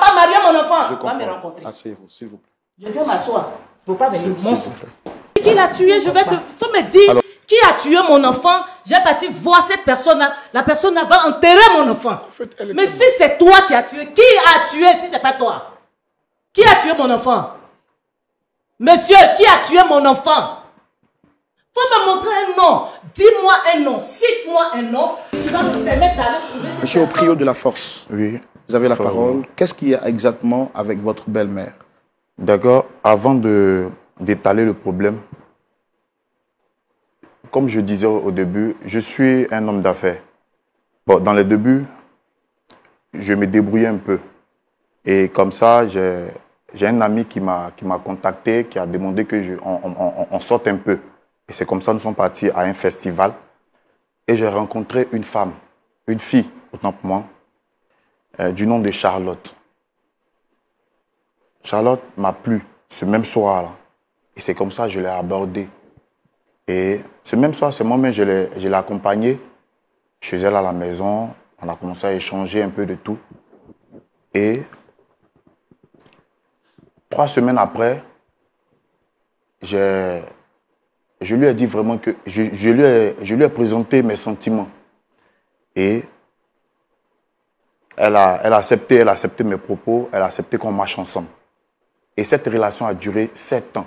pas marier mon enfant. Va me rencontrer. Asseyez-vous, s'il vous plaît. Je vais m'asseoir. Je ne veux pas venir. Qui l'a tué? Je vais te... Tu me dis... Alors, qui a tué mon enfant? J'ai parti voir cette personne-là. La personne-là va enterrer mon enfant. En fait, mais si c'est toi qui as tué, qui a tué si c'est pas toi? Qui a tué mon enfant? Monsieur, qui a tué mon enfant? Faut me montrer un nom. Dis-moi un nom. Cite-moi un nom. Tu vas me permettre d'aller trouver cette Monsieur personne. Oprio de la Force. Oui. Vous avez la parole. Qu'est-ce qu'il y a exactement avec votre belle-mère? D'accord. Avant d'étaler le problème, comme je disais au début, je suis un homme d'affaires. Bon, dans les débuts, je me débrouillais un peu. Et comme ça, j'ai un ami qui m'a contacté, qui a demandé qu'on sorte un peu. Et c'est comme ça que nous sommes partis à un festival. Et j'ai rencontré une femme, une fille, autant pour moi, du nom de Charlotte. Charlotte m'a plu ce même soir-là. Et c'est comme ça que je l'ai abordée. Et ce même soir, ce moment, je l'ai accompagnée. Chez elle à la maison, on a commencé à échanger un peu de tout. Et 3 semaines après, je lui ai dit vraiment que je lui ai présenté mes sentiments. Et elle a accepté mes propos, elle a accepté qu'on marche ensemble. Et cette relation a duré 7 ans.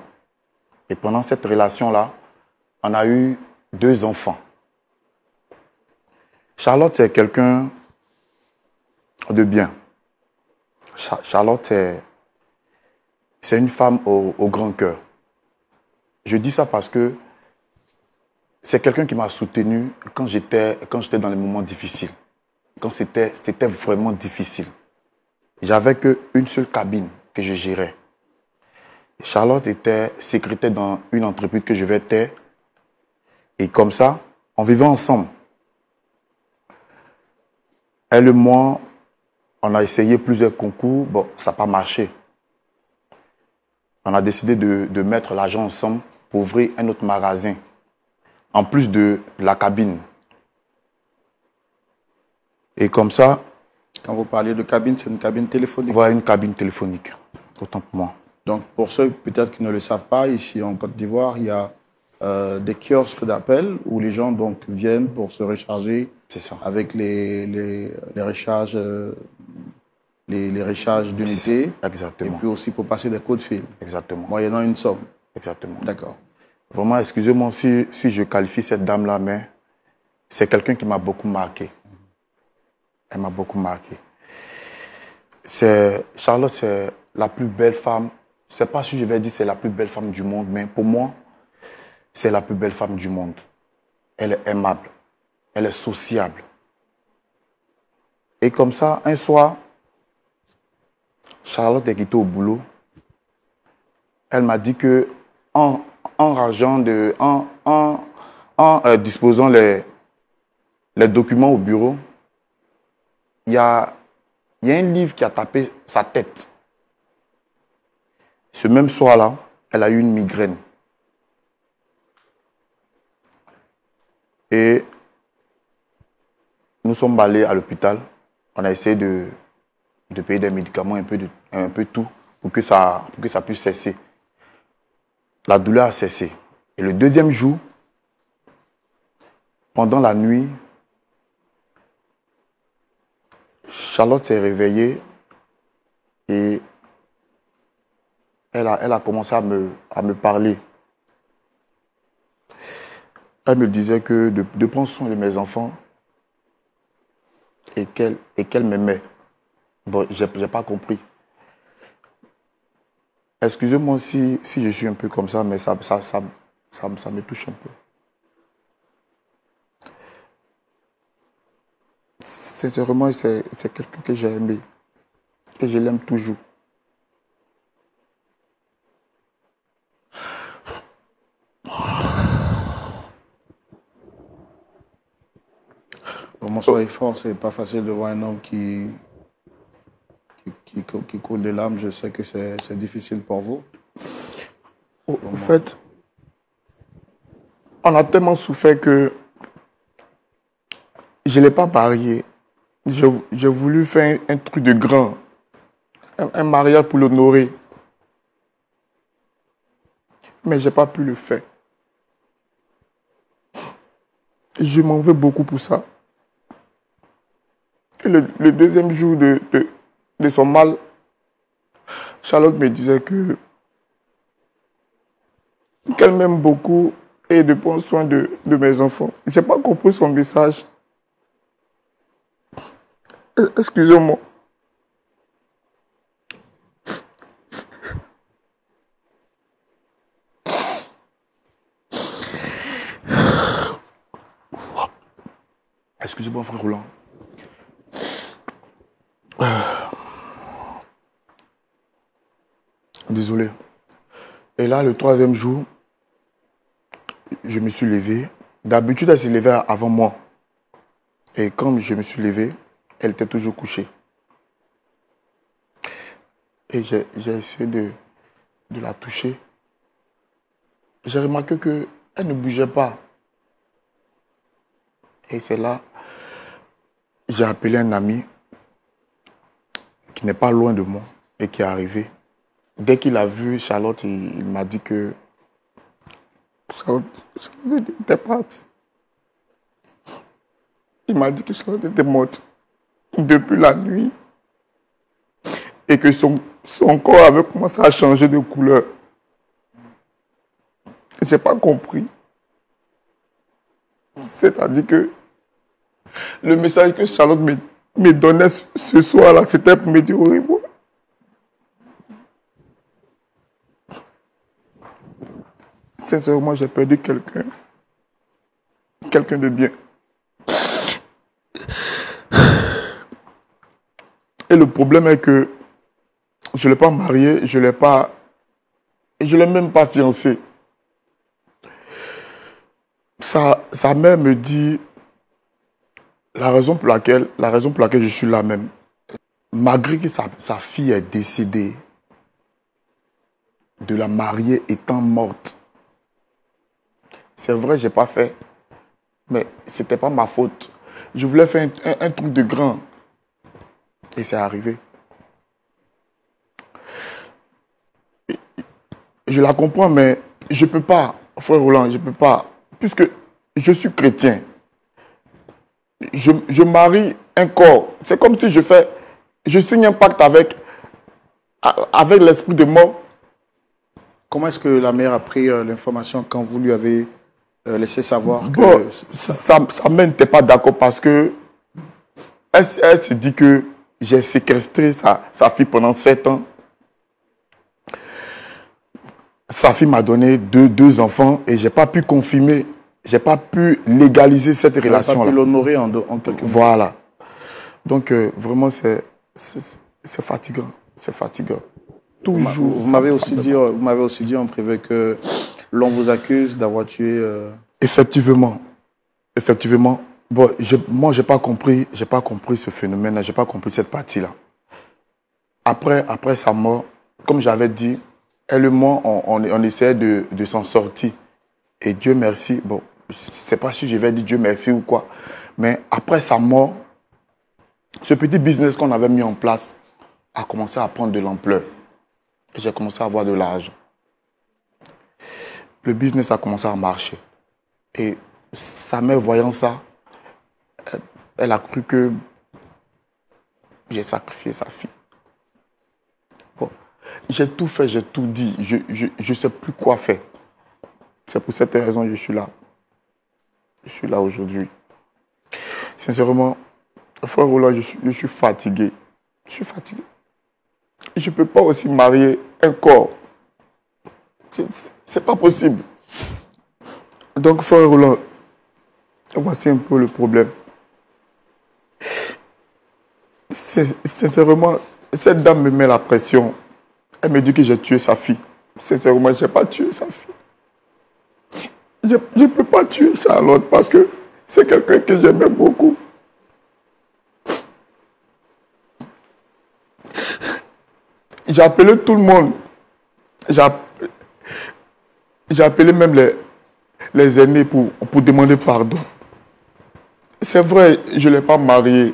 Et pendant cette relation-là, on a eu 2 enfants. Charlotte, c'est quelqu'un de bien. Charlotte, c'est une femme au grand cœur. Je dis ça parce que c'est quelqu'un qui m'a soutenu quand j'étais dans les moments difficiles. Quand c'était vraiment difficile. J'avais qu'une seule cabine que je gérais. Charlotte était secrétaire dans une entreprise que je vais taire. Et comme ça, on vivait ensemble. Elle et moi, on a essayé plusieurs concours. Bon, ça n'a pas marché. On a décidé de mettre l'argent ensemble pour ouvrir un autre magasin. En plus de la cabine. Et comme ça... Quand vous parlez de cabine, c'est une cabine téléphonique? Voilà, une cabine téléphonique. Autant pour moi. Donc, pour ceux peut-être qui ne le savent pas, ici en Côte d'Ivoire, il y a des kiosques d'appel où les gens donc viennent pour se recharger. C'est ça. Avec les recharges, les recharges d'unités. Exactement. Et puis aussi pour passer des coups de fil. Exactement. Moyennant une somme. Exactement. D'accord. Vraiment, excusez-moi si je qualifie cette dame-là, mais c'est quelqu'un qui m'a beaucoup marqué. Elle m'a beaucoup marqué. Charlotte, c'est la plus belle femme. Je ne sais pas si je vais dire c'est la plus belle femme du monde, mais pour moi, c'est la plus belle femme du monde. Elle est aimable. Elle est sociable. Et comme ça, un soir, Charlotte est quittée au boulot. Elle m'a dit que en disposant les documents au bureau, il y a un livre qui a tapé sa tête. Ce même soir-là, elle a eu une migraine. Et nous sommes allés à l'hôpital. On a essayé de payer des médicaments, un peu tout, pour que ça puisse cesser. La douleur a cessé. Et le deuxième jour, pendant la nuit, Charlotte s'est réveillée et elle a commencé à me parler. Elle me disait que de prendre soin de mes enfants et qu'elle m'aimait. Bon, j'ai pas compris. Excusez-moi si je suis un peu comme ça, mais ça me touche un peu. Sincèrement, c'est quelqu'un que j'ai aimé. Et je l'aime toujours. Bon, soyez fort, c'est pas facile de voir un homme qui coule des larmes. Je sais que c'est difficile pour vous. En fait, on a tellement souffert que je ne l'ai pas parié. J'ai voulu faire un truc de grand. un mariage pour l'honorer. Mais je n'ai pas pu le faire. Je m'en veux beaucoup pour ça. Et le deuxième jour de son mal, Charlotte me disait qu'elle m'aime beaucoup et de prendre soin de mes enfants. Je n'ai pas compris son message. Excusez-moi. Excusez-moi, frère Roland. Désolé. Et là, le troisième jour, je me suis levé. D'habitude, elle s'est levée avant moi. Et quand je me suis levé, elle était toujours couchée. Et j'ai essayé de la toucher. J'ai remarqué qu'elle ne bougeait pas. Et c'est là, j'ai appelé un ami qui n'est pas loin de moi et qui est arrivé. Dès qu'il a vu Charlotte, il m'a dit que Charlotte était partie. Il m'a dit que Charlotte était morte depuis la nuit et que son corps avait commencé à changer de couleur. Je n'ai pas compris. C'est-à-dire que le message que Charlotte me donnait ce soir-là, c'était pour me dire au revoir. Sincèrement, j'ai perdu quelqu'un de bien. Et le problème est que je ne l'ai pas marié, je ne l'ai même pas fiancé. Sa mère me dit la raison pour laquelle je suis là même. Malgré que sa fille est décédée, de la marier étant morte. C'est vrai, je n'ai pas fait, mais ce n'était pas ma faute. Je voulais faire un truc de grand. Et c'est arrivé. Je la comprends, mais je ne peux pas, frère Roland, je ne peux pas. Puisque je suis chrétien. Je marie un corps. C'est comme si je signe un pacte avec l'esprit de mort. Comment est-ce que la mère a pris l'information quand vous lui avez laissé savoir que... Bon, sa mère n'était pas d'accord parce que elle se dit que j'ai séquestré sa fille pendant 7 ans. Sa fille m'a donné deux enfants et je n'ai pas pu confirmer, je n'ai pas pu légaliser cette relation-là. Pas pu l'honorer en quelque sorte. Voilà. Donc, vraiment, c'est fatigant. C'est fatigant. Toujours. Vous m'avez aussi dit en privé que l'on vous accuse d'avoir tué... Effectivement. Effectivement. Bon, moi, je n'ai pas compris ce phénomène, je n'ai pas compris cette partie-là. Après sa mort, comme j'avais dit, elle et moi, on essayait de s'en sortir. Et Dieu merci, bon, je ne sais pas si je vais dire Dieu merci ou quoi, mais après sa mort, ce petit business qu'on avait mis en place a commencé à prendre de l'ampleur. Et j'ai commencé à avoir de l'argent. Le business a commencé à marcher. Et sa mère, voyant ça, elle a cru que j'ai sacrifié sa fille. Bon, j'ai tout fait, j'ai tout dit. Je ne sais plus quoi faire. C'est pour cette raison que je suis là. Je suis là aujourd'hui. Sincèrement, frère Roland, je suis fatigué. Je suis fatigué. Je ne peux pas aussi marier un corps. C'est pas possible. Donc, frère Roland, voici un peu le problème. Sincèrement, cette dame me met la pression. Elle me dit que j'ai tué sa fille. Sincèrement, je n'ai pas tué sa fille. Je ne peux pas tuer Charlotte parce que c'est quelqu'un que j'aimais beaucoup. J'ai appelé tout le monde. J'ai appelé même les aînés pour demander pardon. C'est vrai, je ne l'ai pas mariée.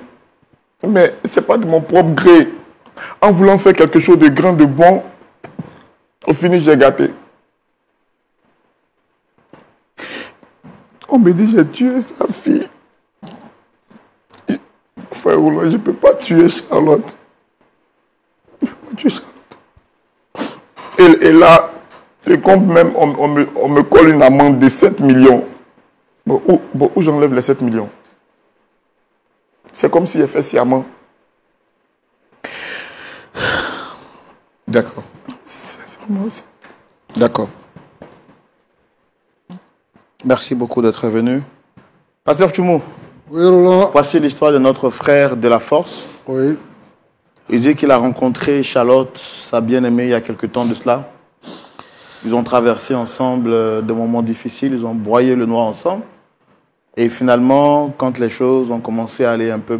Mais ce n'est pas de mon propre gré. En voulant faire quelque chose de grand, de bon, au fini, j'ai gâté. On me dit, j'ai tué sa fille. Frère Roland, je ne peux pas tuer Charlotte. Je ne peux pas tuer Charlotte. Et là, le compte même, on me colle une amende de 7 millions. Bon, où j'enlève les 7 millions? C'est comme si j'ai fait sciemment. D'accord. C'est vraiment aussi. D'accord. Merci beaucoup d'être venu. Pasteur Tchoumou. Oui, Roland. Voici l'histoire de notre frère de la force. Oui. Il dit qu'il a rencontré Charlotte, sa bien-aimée, il y a quelque temps de cela. Ils ont traversé ensemble des moments difficiles, ils ont broyé le noir ensemble. Et finalement, quand les choses ont commencé à aller un peu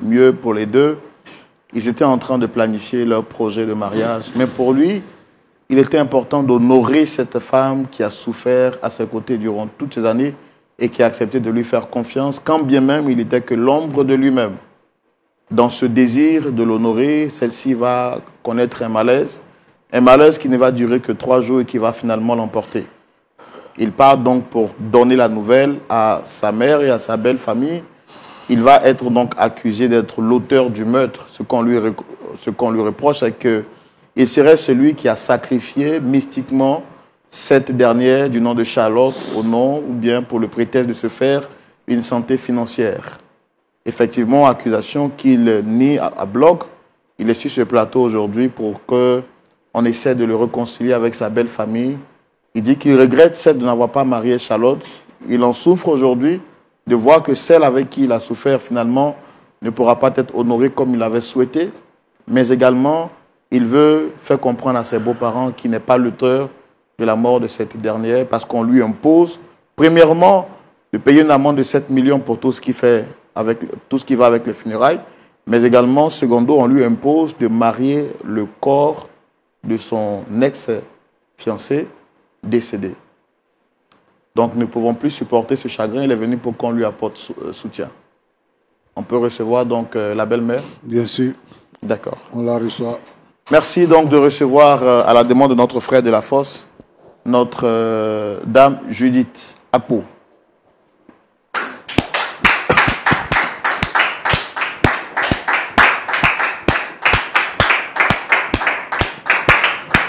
mieux pour les deux, ils étaient en train de planifier leur projet de mariage. Mais pour lui, il était important d'honorer cette femme qui a souffert à ses côtés durant toutes ces années et qui a accepté de lui faire confiance, quand bien même il n'était que l'ombre de lui-même. Dans ce désir de l'honorer, celle-ci va connaître un malaise qui ne va durer que 3 jours et qui va finalement l'emporter. Il part donc pour donner la nouvelle à sa mère et à sa belle famille. Il va être donc accusé d'être l'auteur du meurtre. Ce qu'on lui reproche, c'est qu'il serait celui qui a sacrifié mystiquement cette dernière du nom de Charlotte au nom ou bien pour le prétexte de se faire une santé financière. Effectivement, accusation qu'il nie à bloc. Il est sur ce plateau aujourd'hui pour qu'on essaie de le réconcilier avec sa belle famille. Il dit qu'il regrette de n'avoir pas marié Charlotte. Il en souffre aujourd'hui de voir que celle avec qui il a souffert finalement ne pourra pas être honorée comme il l'avait souhaité. Mais également, il veut faire comprendre à ses beaux-parents qu'il n'est pas l'auteur de la mort de cette dernière parce qu'on lui impose, premièrement, de payer une amende de 7 millions pour tout ce qui va avec les funérailles, mais également, secondo, on lui impose de marier le corps de son ex-fiancé décédé. Donc, nous ne pouvons plus supporter ce chagrin. Il est venu pour qu'on lui apporte soutien. On peut recevoir donc la belle-mère? Bien sûr. D'accord. On la reçoit. Merci donc de recevoir, à la demande de notre frère de la Fosse, notre dame Judith Apo.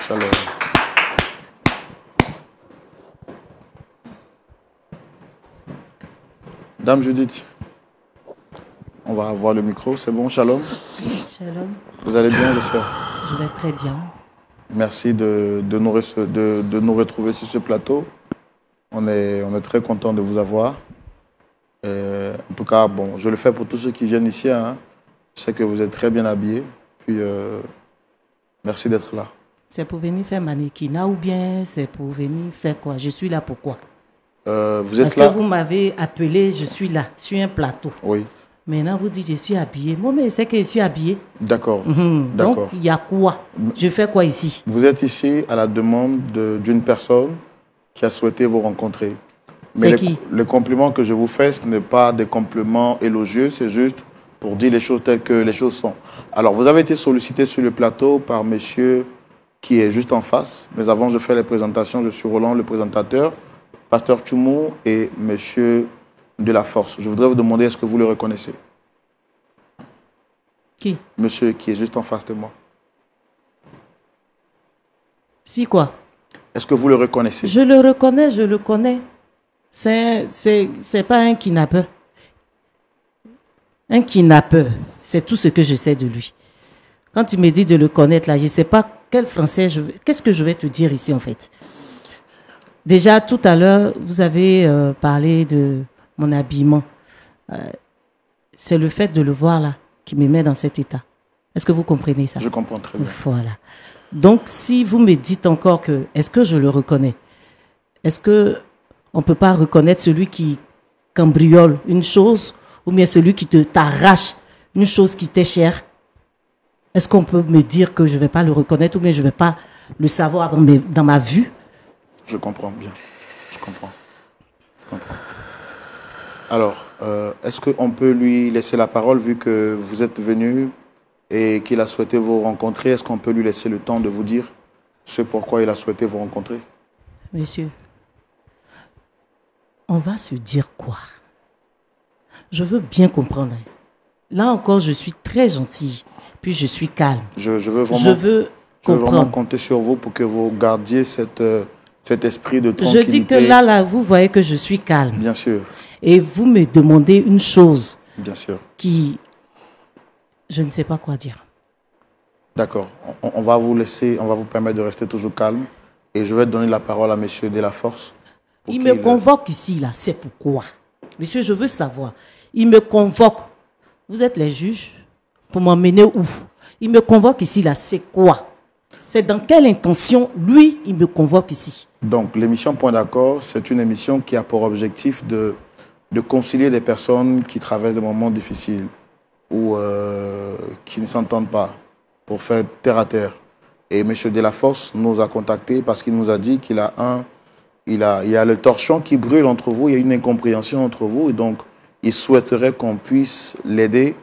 Shalom. Dame Judith, on va avoir le micro, c'est bon, shalom? Shalom. Vous allez bien, j'espère? Je vais très bien. Merci de nous retrouver sur ce plateau. On est très content de vous avoir. En tout cas, bon, je le fais pour tous ceux qui viennent ici. Hein. Je sais que vous êtes très bien habillés. Puis, merci d'être là. C'est pour venir faire mannequinat ou bien c'est pour venir faire quoi? Je suis là pourquoi? Vous êtes Parce là? que vous m'avez appelé, je suis là, sur un plateau. Oui. Maintenant, vous dites je suis habillé. Moi, mais c'est que je suis habillé. D'accord. Donc, il y a quoi? Je fais quoi ici? Vous êtes ici à la demande d'une personne qui a souhaité vous rencontrer. Mais les compliments que je vous fais, ce n'est pas des compliments élogieux, c'est juste pour dire les choses telles que les choses sont. Alors, vous avez été sollicité sur le plateau par monsieur qui est juste en face. Mais avant, je fais les présentations. Je suis Roland, le présentateur, pasteur Tchoumou et monsieur de la Force. Je voudrais vous demander, est-ce que vous le reconnaissez? Qui? Monsieur qui est juste en face de moi. Si quoi? Est-ce que vous le reconnaissez? Je le reconnais, je le connais. C'est pas un kidnappeur. Un kidnappeur, c'est tout ce que je sais de lui. Quand il me dit de le connaître, là, je ne sais pas quel français qu'est-ce que je vais te dire ici, en fait. Déjà, tout à l'heure, vous avez parlé de mon habillement. C'est le fait de le voir, là, qui me met dans cet état. Est-ce que vous comprenez ça? Je comprends très bien. Voilà. Donc, si vous me dites encore que, est-ce que je le reconnais? Est-ce que on ne peut pas reconnaître celui qui cambriole une chose ou bien celui qui t'arrache une chose qui t'est chère? Est-ce qu'on peut me dire que je ne vais pas le reconnaître ou bien je ne vais pas le savoir dans ma vue? Je comprends bien. Je comprends. Alors, est-ce qu'on peut lui laisser la parole vu que vous êtes venu et qu'il a souhaité vous rencontrer. Est-ce qu'on peut lui laisser le temps de vous dire ce pourquoi il a souhaité vous rencontrer? Monsieur, on va se dire quoi? Je veux bien comprendre. Là encore, je suis très gentille, puis je suis calme. Je veux vraiment compter sur vous pour que vous gardiez cet esprit de tranquillité. Je dis que là, vous voyez que je suis calme. Bien sûr. Et vous me demandez une chose. Bien sûr. Qui... Je ne sais pas quoi dire. D'accord. On va vous laisser, on va vous permettre de rester toujours calme. Et je vais donner la parole à monsieur Delaforce. Il me convoque ici, là. C'est pourquoi. Monsieur, je veux savoir. Il me convoque. Vous êtes les juges pour m'emmener où? Il me convoque ici, là. C'est quoi? C'est dans quelle intention, lui, il me convoque ici? Donc, l'émission Point d'accord, c'est une émission qui a pour objectif de concilier des personnes qui traversent des moments difficiles ou qui ne s'entendent pas pour faire terre à terre. Et M. Delaforce nous a contactés parce qu'il nous a dit qu'il a il y a le torchon qui brûle entre vous, il y a une incompréhension entre vous, et donc il souhaiterait qu'on puisse l'aider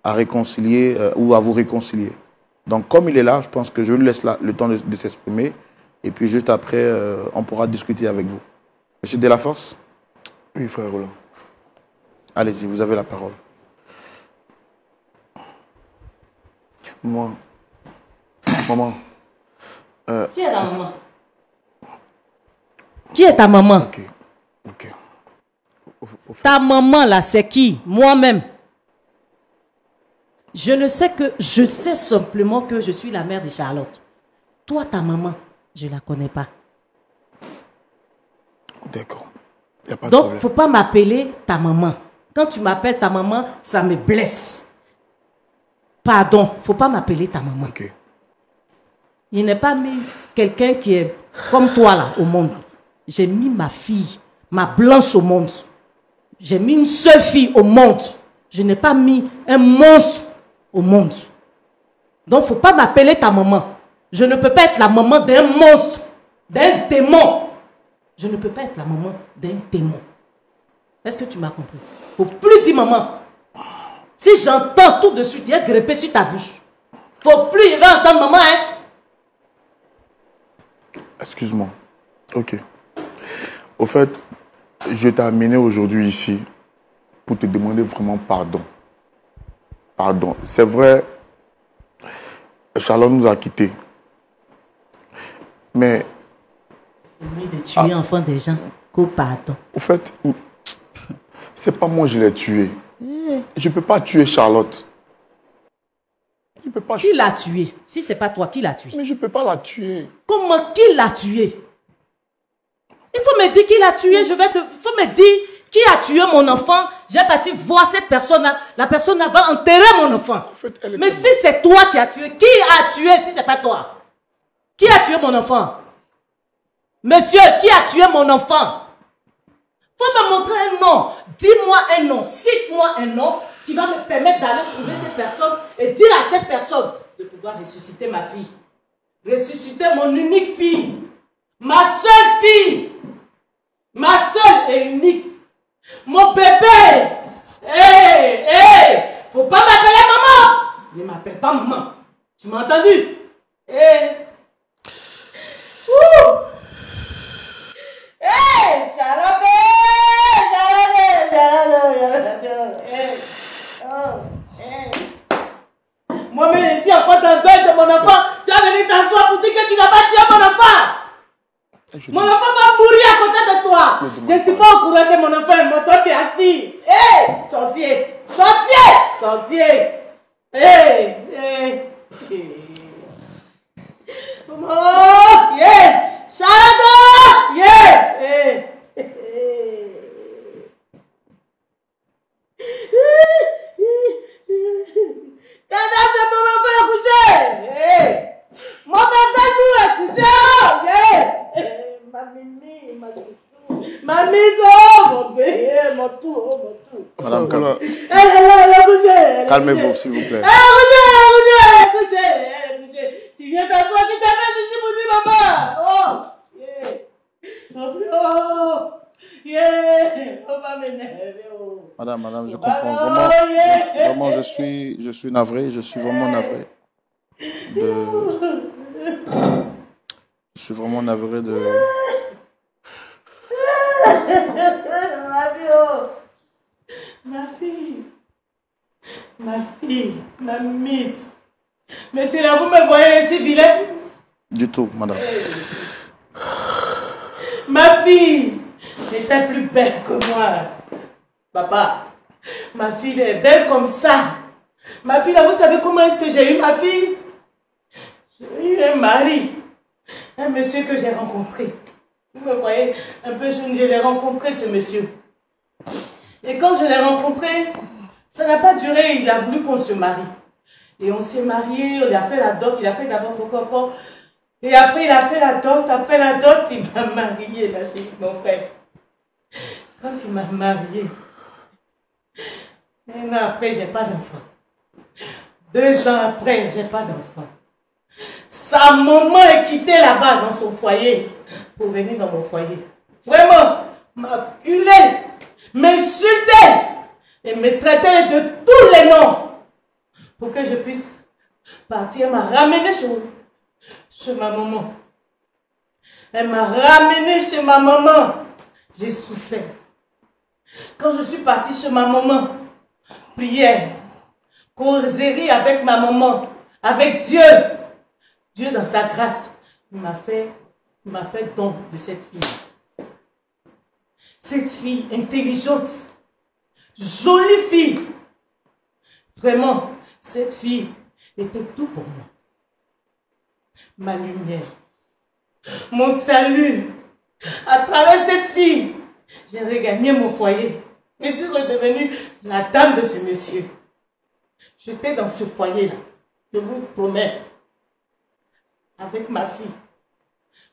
à réconcilier ou à vous réconcilier. Donc comme il est là, je pense que je lui laisse le temps de s'exprimer, et puis juste après, on pourra discuter avec vous. M. Delaforce? Oui, frère Roland. Allez-y, vous avez la parole. Maman. Qui est ta maman? Qui est ta maman? Ok. Ta maman là, c'est qui? Moi-même. Je sais simplement que je suis la mère de Charlotte. Toi, ta maman, je ne la connais pas. D'accord. Donc, il ne faut pas m'appeler ta maman. Quand tu m'appelles ta maman, ça me blesse. Pardon, il ne faut pas m'appeler ta maman. Ok. Il n'est pas mis quelqu'un qui est comme toi là au monde. J'ai mis ma fille, ma blanche au monde. J'ai mis une seule fille au monde. Je n'ai pas mis un monstre au monde. Donc, il ne faut pas m'appeler ta maman. Je ne peux pas être la maman d'un monstre, d'un démon. Je ne peux pas être la maman d'un démon. Est-ce que tu m'as compris? Il ne faut plus dire maman. Si j'entends tout de suite, il y a grimpé sur ta bouche. Il ne faut plus, il va entendre maman, hein? Excuse-moi. Ok. Au fait, je t'ai amené aujourd'hui ici pour te demander vraiment pardon. Pardon. C'est vrai, Charlotte nous a quittés. Mais... de tuer enfant des gens, qu'au pardon. Au fait, c'est pas moi qui l'ai tué. Je ne peux pas tuer Charlotte. Je peux pas... Qui l'a tué? Si ce n'est pas toi, qui l'a tué? Mais je ne peux pas la tuer. Comment? Qui l'a tué? Il faut me dire qui l'a tué. Il faut me dire qui a tué mon enfant. J'ai parti voir cette personne-là. La personne-là va enterrer mon enfant. En fait, mais si c'est toi qui as tué, qui a tué si ce n'est pas toi? Qui a tué mon enfant? Monsieur, qui a tué mon enfant? Faut me montrer un nom. Dis-moi un nom. Cite-moi un nom qui va me permettre d'aller trouver cette personne et dire à cette personne de pouvoir ressusciter ma fille. Ressusciter mon unique fille. Ma seule fille. Ma seule et unique. Mon bébé. Hé, faut pas m'appeler maman. Ne m'appelle pas maman. Tu m'as entendu? Charlotte! Moi-même, ici, encore dans le deuil de mon enfant, tu as venu t'asseoir pour dire que tu n'as pas tué mon enfant. Mon enfant va mourir à côté de toi. Je ne suis pas au courant de mon enfant, mais toi, tu es assis. Sorcier! Sorcier! Oh, yeah! Charlotte! Yeah! Mon bébé nous est couché! Ma mise, mon bébé, mon tout. Madame, calmez-vous, s'il vous plaît. Elle est couchée. Tu viens t'asseoir si t'as fait ici pour dire maman. On va m'énerver. Madame, je comprends vraiment. Vraiment, je suis navré, je suis vraiment navré. Je suis vraiment navré de... Ma fille, ma miss. Monsieur, là, vous me voyez ici, vilain? Du tout, madame. Ma fille était plus belle que moi. Papa, ma fille est belle comme ça. Ma fille, là, vous savez comment est-ce que j'ai eu ma fille? J'ai eu un mari. Un monsieur que j'ai rencontré. Vous me voyez un peu jeune, je l'ai rencontré, ce monsieur. Et quand je l'ai rencontré, ça n'a pas duré, il a voulu qu'on se marie. Et on s'est mariés, on a fait la dot, il a fait d'abord Coco. Et après, il a fait la dot, après la dot, il m'a marié, ma chérie, mon frère. Quand il m'a marié, un an après, j'ai pas d'enfant. 2 ans après, j'ai pas d'enfant. Sa maman est quittée là-bas dans son foyer pour venir dans mon foyer. Vraiment, m'acculer, m'insulter et me traiter de tous les noms pour que je puisse partir. Elle m'a ramené chez ma maman. Elle m'a ramené chez ma maman. J'ai souffert. Quand je suis partie chez ma maman, prière, causerie avec ma maman, avec Dieu. Dieu dans sa grâce, il m'a fait don de cette fille. Cette fille intelligente, jolie fille. Vraiment, cette fille était tout pour moi. Ma lumière, mon salut. À travers cette fille, j'ai regagné mon foyer. Je suis redevenue la dame de ce monsieur. J'étais dans ce foyer-là, je vous promets, avec ma fille.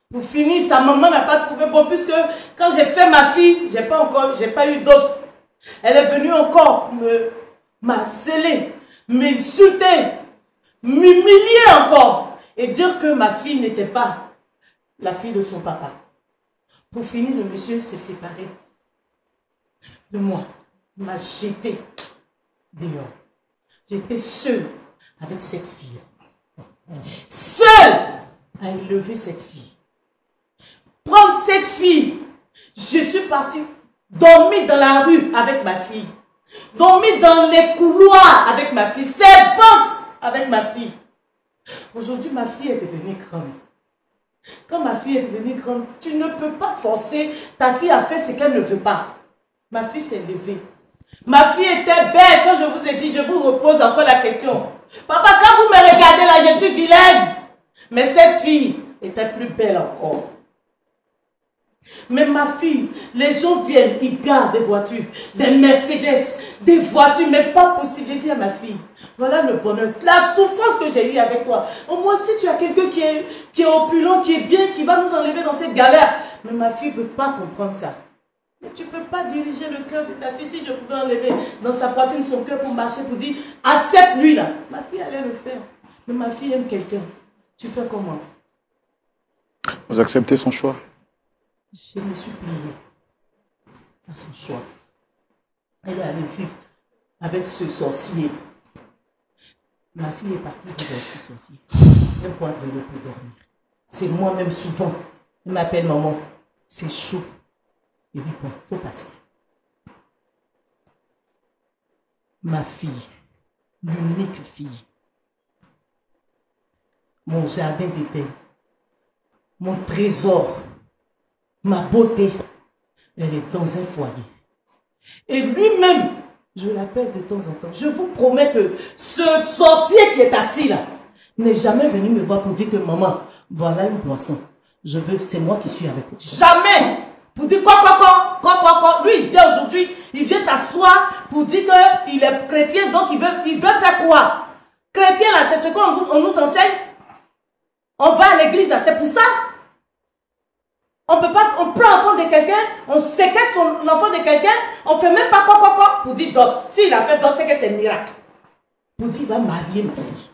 Pour finir, sa maman n'a pas trouvé bon, puisque quand j'ai fait ma fille, j'ai pas eu d'autre. Elle est venue encore pour m'harceler, m'insulter, m'humilier encore et dire que ma fille n'était pas la fille de son papa. Pour finir, le monsieur s'est séparé de moi. Il m'a jeté dehors. J'étais seule avec cette fille. Seule à élever cette fille. Prendre cette fille. Je suis partie dormir dans la rue avec ma fille. Dormir dans les couloirs avec ma fille. Servante avec ma fille. Aujourd'hui, ma fille est devenue grande. Quand ma fille est devenue grande, tu ne peux pas forcer ta fille à faire ce qu'elle ne veut pas. Ma fille s'est levée. Ma fille était belle. Quand je vous ai dit, je vous repose encore la question. Papa, quand vous me regardez là, je suis vilaine. Mais cette fille était plus belle encore. Mais ma fille, les gens viennent, ils gardent des voitures, des Mercedes, des voitures, mais pas possible. J'ai dit à ma fille, voilà le bonheur, la souffrance que j'ai eue avec toi. Au moins, si tu as quelqu'un qui est opulent, qui est bien, qui va nous enlever dans cette galère. Mais ma fille ne veut pas comprendre ça. Mais tu ne peux pas diriger le cœur de ta fille. Si je pouvais enlever dans sa poitrine son cœur pour marcher, pour dire, accepte-lui là. Ma fille allait le faire. Mais ma fille aime quelqu'un. Tu fais comment? Vous acceptez son choix? Je me suis pliée à son choix. Elle est allée vivre avec ce sorcier. Ma fille est partie vivre avec ce sorcier. Elle boit de l'eau pour dormir. C'est moi-même souvent. Elle m'appelle maman. C'est chaud. Il dit bon, il faut passer. Ma fille, l'unique fille, mon jardin d'Éden, mon trésor, ma beauté, elle est dans un foyer. Et lui-même, je l'appelle de temps en temps. Je vous promets que ce sorcier qui est assis là n'est jamais venu me voir pour dire que maman, voilà une boisson. Je veux, c'est moi qui suis avec vous. Jamais! Pour dire quoi. Lui, il vient aujourd'hui, il vient s'asseoir pour dire qu'il est chrétien, donc il veut faire quoi? Chrétien là, c'est ce qu'on nous enseigne. On va à l'église là, c'est pour ça. On peut pas, on prend l'enfant de quelqu'un, on séquestre l'enfant de quelqu'un, on fait même pas quoi pour dire d'autres. S'il a fait d'autres, c'est que c'est un miracle. Pour dire, il va marier ma fille.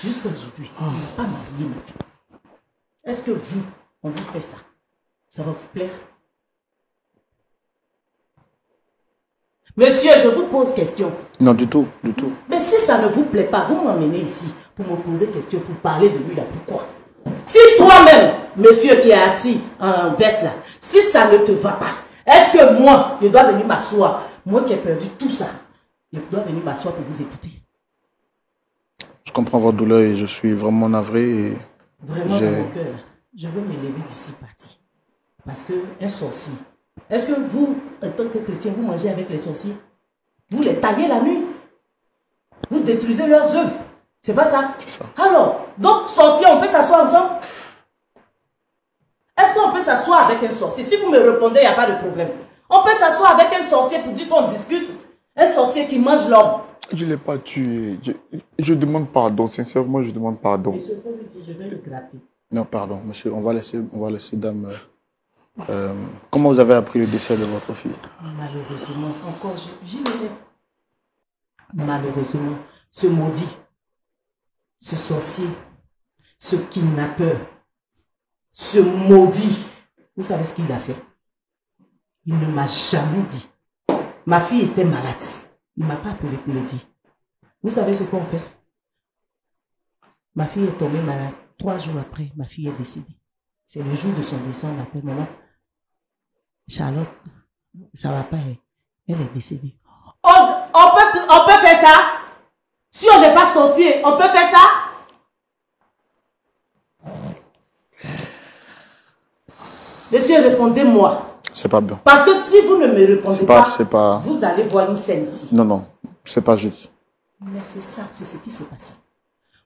Jusqu'à aujourd'hui, il ne va pas marier ma fille. Est-ce que vous, on vous fait ça? Ça va vous plaire? Monsieur, je vous pose question. Non, du tout, du tout. Mais si ça ne vous plaît pas, vous m'emmenez ici pour me poser des questions, pour parler de lui là, pourquoi? Si toi-même, monsieur qui est assis en veste là, si ça ne te va pas, est-ce que moi, je dois venir m'asseoir, moi qui ai perdu tout ça, je dois venir m'asseoir pour vous écouter? Je comprends votre douleur et je suis vraiment navré. Et vraiment dans mon cœur, je veux me lever d'ici parti. Parce qu'un sorcier, est-ce que vous, en tant que chrétien, vous mangez avec les sorciers? Vous les taillez la nuit? Vous détruisez leurs œuvres? C'est pas ça? C'est ça. Alors, donc, sorcier, on peut s'asseoir ensemble? Est-ce qu'on peut s'asseoir avec un sorcier? Si vous me répondez, il n'y a pas de problème. On peut s'asseoir avec un sorcier pour dire qu'on discute? Un sorcier qui mange l'homme? Je ne l'ai pas tué. Je demande pardon. Sincèrement, je demande pardon. Monsieur, il faut lui dire, je vais le gratter. Non, pardon, monsieur, on va laisser dame. Comment vous avez appris le décès de votre fille? Malheureusement, encore, j'y venais. Malheureusement, ce maudit, ce sorcier, ce kidnappeur, ce maudit, vous savez ce qu'il a fait? Il ne m'a jamais dit. Ma fille était malade. Il ne m'a pas appelé pour le dire. Vous savez ce qu'on fait? Ma fille est tombée malade. 3 jours après, ma fille est décédée. C'est le jour de son décès, on l'appelle maman. Charlotte, ça ne va pas, elle est décédée. On peut faire ça? Si on n'est pas sorcier, on peut faire ça? Monsieur, répondez-moi. C'est pas bien. Parce que si vous ne me répondez pas, vous allez voir une scène ici. Non, non, c'est pas juste. Mais c'est ça, c'est ce qui s'est passé.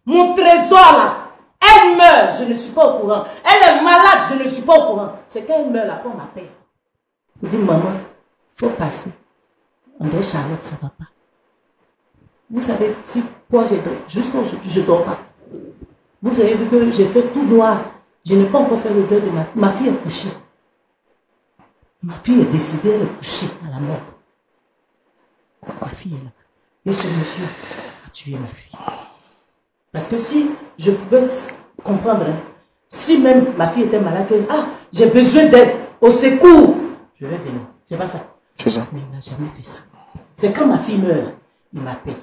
Mon trésor là, elle meurt, je ne suis pas au courant. Elle est malade, je ne suis pas au courant. C'est quand elle meurt là qu'on m'appelle. On dit, maman, il faut passer. On dit, Charlotte, ça ne va pas. Vous savez, si quoi je dors, jusqu'à aujourd'hui, je ne dors pas. Vous avez vu que j'ai fait tout noir. Je n'ai pas encore fait le deuil de ma fille. Ma fille est couchée. Ma fille est décédée, elle est couchée à la mort. Ma fille est là. Et ce monsieur a tué ma fille. Parce que si je pouvais comprendre, hein, si même ma fille était malade, j'ai besoin d'aide, au secours, je vais venir. C'est pas ça. C'est ça. Mais il n'a jamais fait ça. C'est quand ma fille meurt, il m'appelle.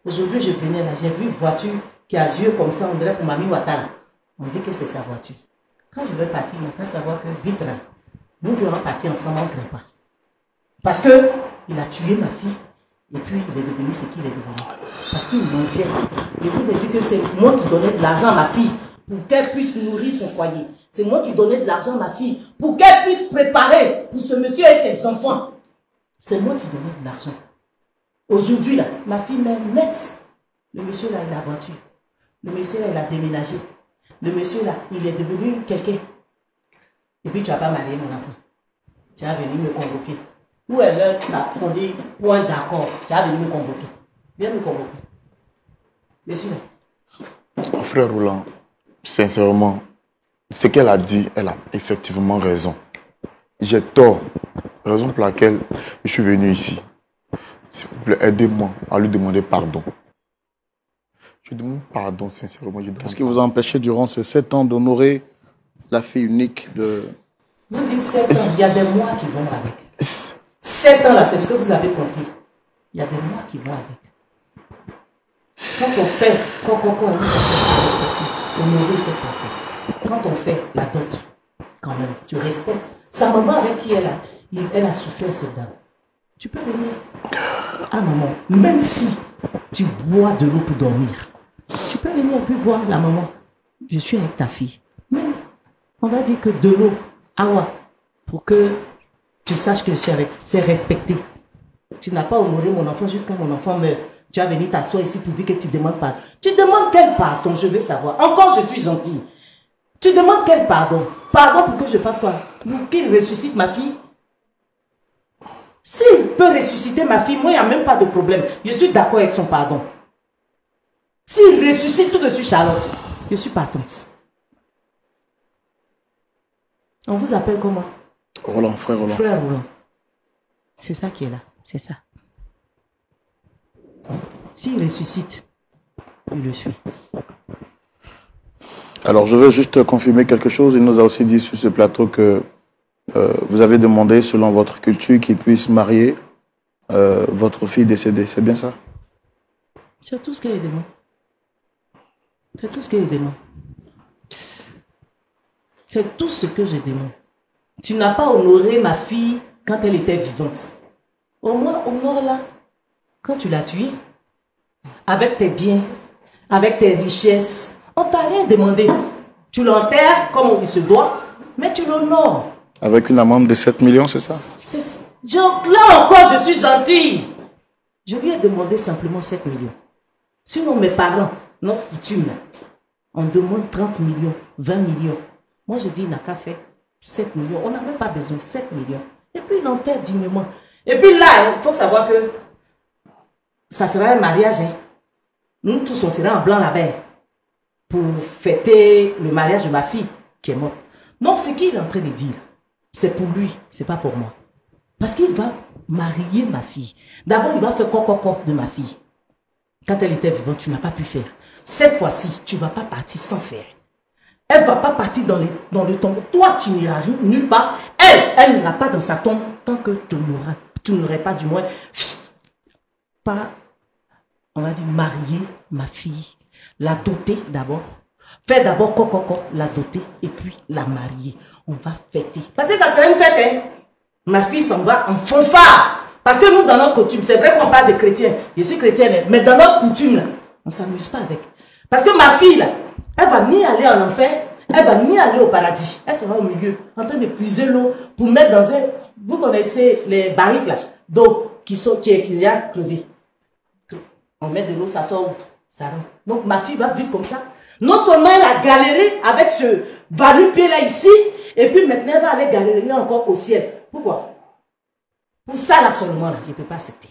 Aujourd'hui, je venais là, j'ai vu une voiture qui a yeux comme ça, on dirait pour Mami Ouattara. On dit que c'est sa voiture. Quand je vais partir, il faut savoir que vite là, nous devons partir ensemble, on ne craint pas. Parce qu'il a tué ma fille. Et puis, il est devenu ce qu'il est devenu. Parce qu'il mangeait. Et vous avez dit que c'est moi qui donnais de l'argent à ma fille pour qu'elle puisse nourrir son foyer. C'est moi qui donnais de l'argent à ma fille pour qu'elle puisse préparer pour ce monsieur et ses enfants. C'est moi qui donnais de l'argent. Aujourd'hui, là, ma fille m'aime net. Le monsieur, là, il a la voiture. Le monsieur, là, il a déménagé. Le monsieur, là, il est devenu quelqu'un. Et puis, tu n'as pas marié mon enfant. Tu as venu me convoquer. Où est l'heure qu'on dit point d'accord? Tu as venu me convoquer. Viens me convoquer. Monsieur. Frère Roland, sincèrement, ce qu'elle a dit, elle a effectivement raison. J'ai tort. Raison pour laquelle je suis venu ici. S'il vous plaît, aidez-moi à lui demander pardon. Je demande pardon, sincèrement. Qu'est-ce qui vous a empêché durant ces 7 ans d'honorer la fille unique de... Vous dites 7 ans, il y a des mois qui vont avec. 7 ans là, c'est ce que vous avez compté. Il y a des mois qui vont avec. Quand on fait, quand on honorer cette personne, quand on fait la dot, quand même, tu respectes. Sa maman avec qui elle a souffert cette dame. Tu peux venir à maman, même si tu bois de l'eau pour dormir. Tu peux venir un peu voir la maman. Je suis avec ta fille. Mais on va dire que de l'eau, awa, pour que tu saches que je suis avec. C'est respecté. Tu n'as pas honoré mon enfant jusqu'à mon enfant meurt. Tu as venu t'asseoir ici pour dire que tu demandes pardon. Tu demandes quel pardon, je veux savoir. Encore, je suis gentille. Tu demandes quel pardon? Pardon pour que je fasse quoi? Pour qu'il ressuscite ma fille? S'il peut ressusciter ma fille, moi, il n'y a même pas de problème. Je suis d'accord avec son pardon. S'il ressuscite tout de suite Charlotte, je suis partante. On vous appelle comment? Roland, frère Roland. Frère Roland. C'est ça qui est là. C'est ça. S'il ressuscite, il le suit. Alors, je veux juste confirmer quelque chose. Il nous a aussi dit sur ce plateau que vous avez demandé, selon votre culture, qu'il puisse marier votre fille décédée, c'est bien ça? C'est tout ce qu'elle demande. C'est tout ce qu'elle demande. C'est tout ce que je demande. Tu n'as pas honoré ma fille quand elle était vivante. Au moins, honore-la quand tu l'as tuée. Avec tes biens, avec tes richesses. On t'a rien demandé. Tu l'enterres comme il se doit, mais tu l'honores. Avec une amende de 7 millions, c'est ça? Là encore, je suis gentille. Je lui ai demandé simplement 7 millions. Sinon, mes parents, notre coutume, on demande 30 millions, 20 millions. Moi, je dis, il n'a qu'à faire 7 millions. On n'a même pas besoin de 7 millions. Et puis, il enterre dignement. Et puis là, il faut savoir que ça sera un mariage. Hein. Nous tous, on sera en blanc là-bas pour fêter le mariage de ma fille qui est morte. Donc, ce qu'il est en train de dire, c'est pour lui, c'est pas pour moi. Parce qu'il va marier ma fille. D'abord, il va faire coco de ma fille. Quand elle était vivante, tu n'as pas pu faire. Cette fois-ci, tu ne vas pas partir sans faire. Elle ne va pas partir dans le tombeau. Toi, tu n'iras nulle part. Elle n'ira pas dans sa tombe tant que tu n'aurais pas, du moins, pas, on va dire, marier ma fille. La doter d'abord. Faire d'abord coco, la doter, et puis la marier. On va fêter. Parce que ça serait une fête, hein. Ma fille s'en va en fanfare. Parce que nous, dans notre coutume, c'est vrai qu'on parle de chrétiens. Je suis chrétienne, mais dans notre coutume, là, on ne s'amuse pas avec. Parce que ma fille, là, elle va ni aller en enfer, elle va ni aller au paradis. Elle sera au milieu, en train de puiser l'eau pour mettre dans un... Vous connaissez les barriques, là, d'eau qui a crevé. On met de l'eau, ça sort, ça rentre. Donc, ma fille va vivre comme ça. Non seulement elle a galéré avec ce valu-pied là ici, et puis maintenant, elle va aller galérer encore au ciel. Pourquoi? Pour ça, là seulement, là, je ne peux pas accepter.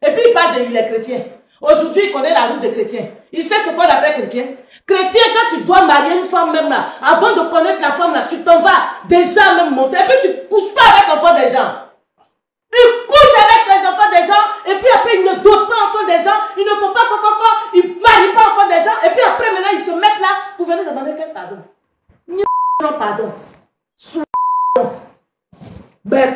Et puis, il parle de il est chrétien. Aujourd'hui, il connaît la route des chrétiens. Il sait ce qu'on appelle chrétien. Chrétien, quand tu dois marier une femme même là, avant de connaître la femme là, tu t'en vas déjà même monter. Et puis, tu ne couches pas avec l'enfant des gens. Il couche avec les enfants des gens, et puis après, il ne dote pas enfants des gens, il ne font pas coco, il ne marie pas enfants des gens, et puis après, maintenant, ils se mettent là pour venir demander quel pardon. Non, pardon. Ben,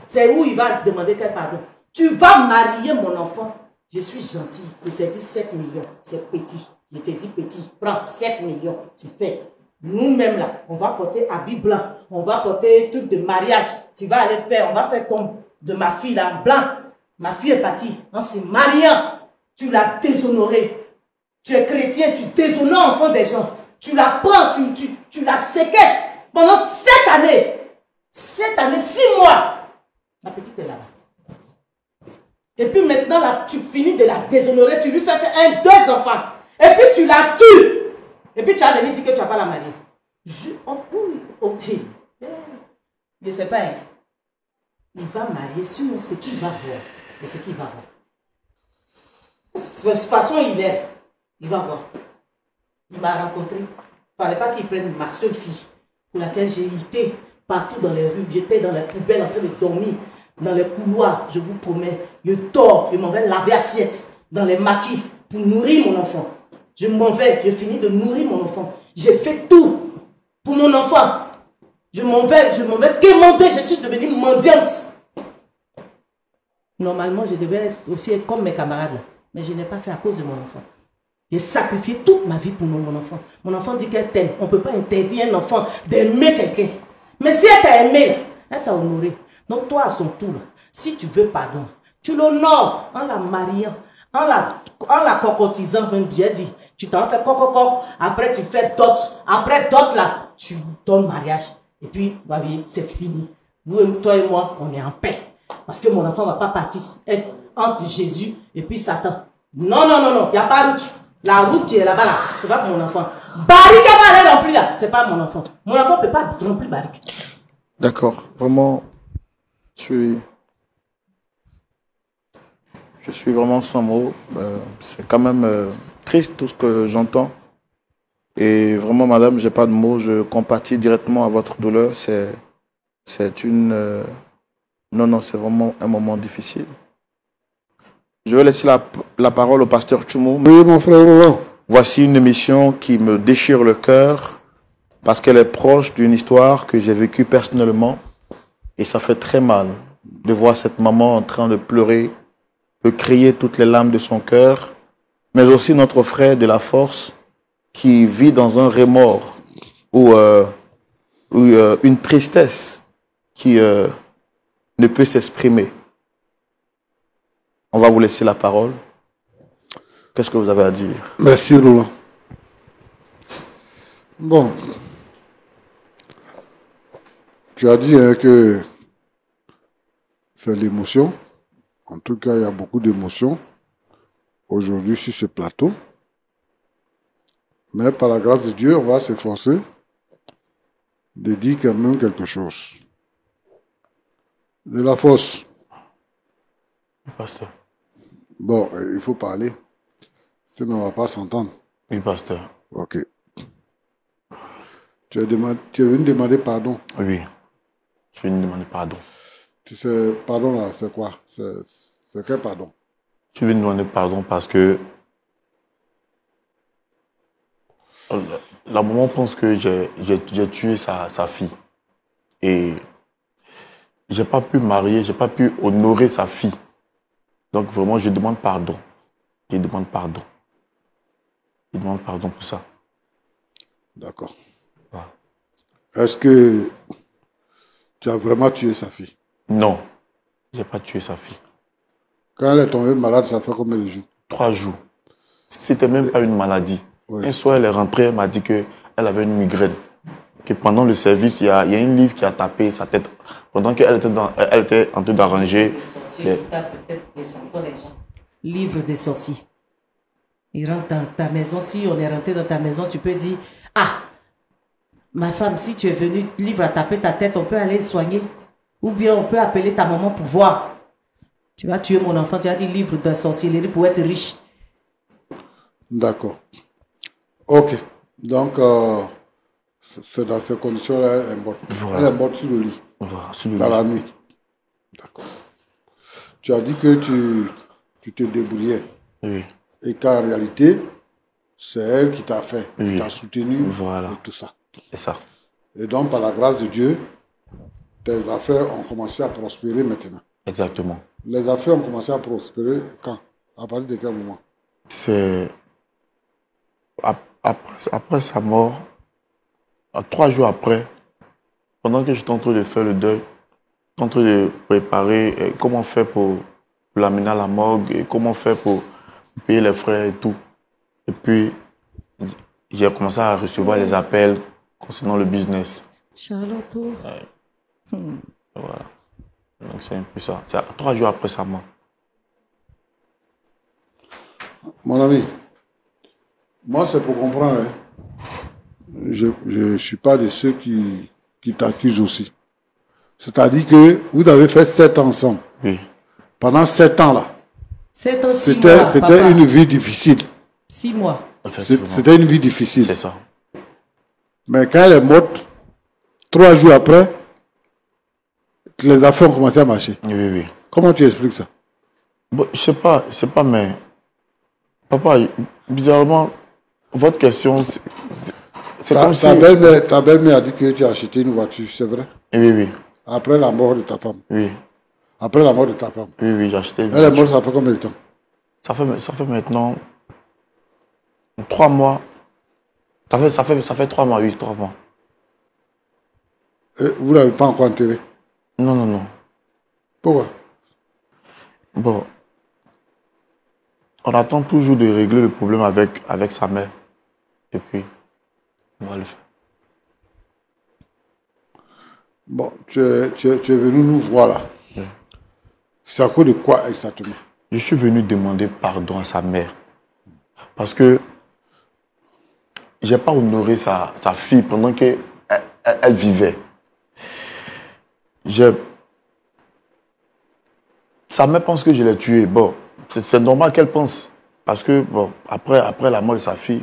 c'est où il va demander quel pardon. Tu vas marier mon enfant. Je suis gentil. Je t'ai dit 7 millions. C'est petit. Je t'ai dit petit. Prends 7 millions. Tu fais. Nous-mêmes là, on va porter habit blanc. On va porter truc de mariage. Tu vas aller faire. On va faire ton de ma fille là en blanc. Ma fille est partie. En se mariant, tu l'as déshonorée. Tu es chrétien, tu déshonores l'enfant des gens. Tu la prends, tu la séquestres pendant 7 années. 7 années, 6 mois. La petite est là-bas. Et puis maintenant, là, tu finis de la déshonorer, tu lui fais faire 2 enfants. Et puis tu la tues. Et puis tu vas venir dire que tu ne vas pas la marier. Je ne sais pas. Hein. Il va marier sur ce qu'il va voir. Et ce qu'il va voir. De toute façon, il va voir. Il m'a rencontré. Il ne fallait pas qu'il prenne ma seule fille pour laquelle j'ai été partout dans les rues. J'étais dans les poubelles en train de dormir. Dans les couloirs, je vous promets. Je dors, je m'en vais laver assiette dans les maquis pour nourrir mon enfant. Je m'en vais, je finis de nourrir mon enfant. J'ai fait tout pour mon enfant. Je m'en vais quémander, je suis devenue mendiante. Normalement, je devais être aussi être comme mes camarades là. Mais je n'ai pas fait à cause de mon enfant. J'ai sacrifié toute ma vie pour mon enfant. Mon enfant dit qu'elle t'aime. On ne peut pas interdire à un enfant d'aimer quelqu'un. Mais si elle t'a aimé, elle t'a honoré. Donc toi, à son tour, si tu veux pardon, tu l'honores en la mariant, en la cocotisant, même j'ai dit. Tu t'en fais coco, après tu fais dot. Après dot là, tu donnes mariage. Et puis, c'est fini. Toi et moi, on est en paix. Parce que mon enfant ne va pas partir être entre Jésus et puis Satan. Non, non, non, non, il n'y a pas route. La route qui est là-bas, là, c'est pas pour mon enfant. Barrique va aller remplir là, c'est pas mon enfant. Mon enfant ne peut pas remplir barrique. D'accord, vraiment, je suis vraiment sans mots. C'est quand même triste tout ce que j'entends. Et vraiment, madame, j'ai pas de mots. Je compatis directement à votre douleur. C'est une... Non, c'est vraiment un moment difficile. Je vais laisser la parole au pasteur Tchoumou. Oui, mon frère. Voici une émission qui me déchire le cœur parce qu'elle est proche d'une histoire que j'ai vécue personnellement et ça fait très mal. de voir cette maman en train de pleurer, de crier toutes les larmes de son cœur, mais aussi notre frère de la force qui vit dans un remords ou une tristesse qui ne peut s'exprimer. On va vous laisser la parole. Qu'est-ce que vous avez à dire? Merci, Roland. Bon, tu as dit que c'est l'émotion. En tout cas, il y a beaucoup d'émotions aujourd'hui sur ce plateau. Mais par la grâce de Dieu, on va s'efforcer de dire quand même quelque chose. De la force. Pasteur. Bon, il faut parler. Sinon, on ne va pas s'entendre. Oui, pasteur. Ok. Tu es venu demander pardon. Oui. Je viens de demander pardon. Tu sais, pardon là, c'est quoi? C'est quel pardon? Je viens de demander pardon parce que la maman pense que j'ai tué sa fille. Et j'ai pas pu marier, j'ai pas pu honorer sa fille. Donc vraiment, je demande pardon. Je demande pardon. Je demande pardon pour ça. D'accord. Ouais. Est-ce que tu as vraiment tué sa fille? Non, j'ai pas tué sa fille. Quand elle est tombée malade, ça fait combien de jours? 3 jours. C'était même pas une maladie. Oui. Un soir, elle est rentrée, elle m'a dit qu'elle avait une migraine. Que pendant le service, il y a un livre qui a tapé sa tête. Pendant qu'elle était en train d'arranger. Livre des sorciers. Il rentre dans ta maison. Si on est rentré dans ta maison, tu peux dire, ah, ma femme, si tu es venue, livre à taper ta tête, on peut aller le soigner. Ou bien on peut appeler ta maman pour voir. Tu vas tuer mon enfant, tu as dit livre de sorcellerie pour être riche. D'accord. Ok. Donc, c'est dans ces conditions-là, elle est morte. Voilà. Elle est morte sur le lit. Voilà, sur le Dans lit. la nuit. D'accord. Tu as dit que tu te débrouillais. Oui. Et qu'en réalité, c'est elle qui t'a fait, Oui. qui t'a soutenu Voilà. et tout ça. C'est ça. Et donc, par la grâce de Dieu, tes affaires ont commencé à prospérer maintenant. Exactement. Les affaires ont commencé à prospérer quand? À partir de quel moment? C'est après sa mort, 3 jours après, pendant que j'étais en train de faire le deuil, en train de préparer comment faire pour l'amener à la morgue, et comment faire pour payer les frais et tout. Et puis, j'ai commencé à recevoir les appels concernant le business. Charlotte. Voilà. Donc c'est un peu ça. C'est 3 jours après sa mort. Mon ami, moi c'est pour comprendre. Je ne suis pas de ceux qui t'accusent aussi. C'est-à-dire que vous avez fait 7 ans ensemble. Oui. Pendant 7 ans là, 7 ans, 6 mois, c'était papa. une vie difficile. 6 mois. Effectivement. C'était une vie difficile. C'est ça. Mais quand elle est morte, 3 jours après, les affaires ont commencé à marcher. Oui, oui. Comment tu expliques ça? Bon, je sais pas, mais... Papa, bizarrement, votre question, c'est comme si... Ta belle-mère a dit que tu as acheté une voiture, c'est vrai? Oui, oui. Après la mort de ta femme. Oui, Après la mort de ta femme. oui, oui, j'ai acheté une Elle est voiture. morte, ça fait combien de temps? Ça fait maintenant 3 mois. Ça fait 3 mois, oui, 3 mois. Et vous ne l'avez pas encore enterré? Non, non, non. Pourquoi? Bon, on attend toujours de régler le problème avec sa mère. Et puis, on va le faire. Bon, tu es venu nous voir là. Oui. C'est à cause de quoi exactement? Je suis venu demander pardon à sa mère. Parce que je n'ai pas honoré sa fille pendant qu'elle vivait. Sa mère pense que je l'ai tué. Bon, c'est normal qu'elle pense. Parce que, bon, après la mort de sa fille,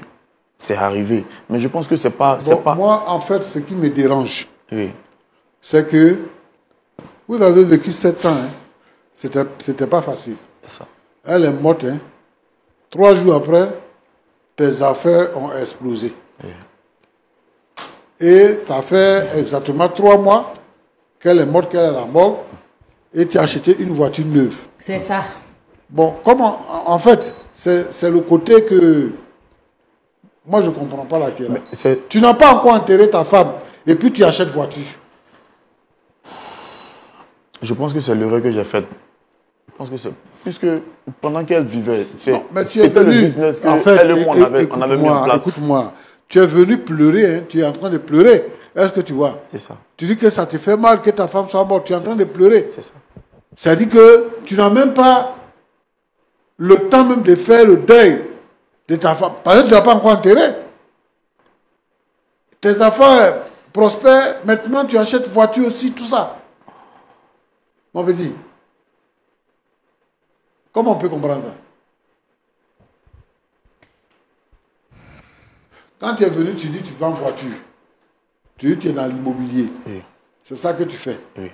c'est arrivé. Mais je pense que c'est pas... Moi, en fait, ce qui me dérange, Oui, c'est que vous avez vécu 7 ans. Hein. C'était pas facile. c'est ça. Elle est morte. Hein. 3 jours après, tes affaires ont explosé. Oui. Et ça fait exactement 3 mois qu'elle est morte, qu'elle est à la mort. et tu as acheté une voiture neuve. C'est ça. Bon, comment, en fait, c'est le côté que moi je ne comprends pas laquelle. Tu n'as pas encore enterré ta femme et puis tu achètes voiture. Je pense que c'est l'erreur que j'ai faite. Je pense que c'est... Puisque pendant qu'elle vivait, c'était le business que elle et moi on avait mis en place. Écoute-moi, tu es venu pleurer, hein, tu es en train de pleurer. Est-ce que tu vois? C'est ça. Tu dis que ça te fait mal que ta femme soit morte, tu es en train de pleurer. C'est ça. Ça dit que tu n'as même pas le temps même de faire le deuil de ta femme. Parce que tu n'as pas encore enterré. Tes affaires prospèrent, maintenant tu achètes voiture aussi, tout ça. Mon petit, comment on peut comprendre ça? Quand tu es venu, tu dis que tu vends voiture. Tu dis que tu es dans l'immobilier. Oui. C'est ça que tu fais. Oui.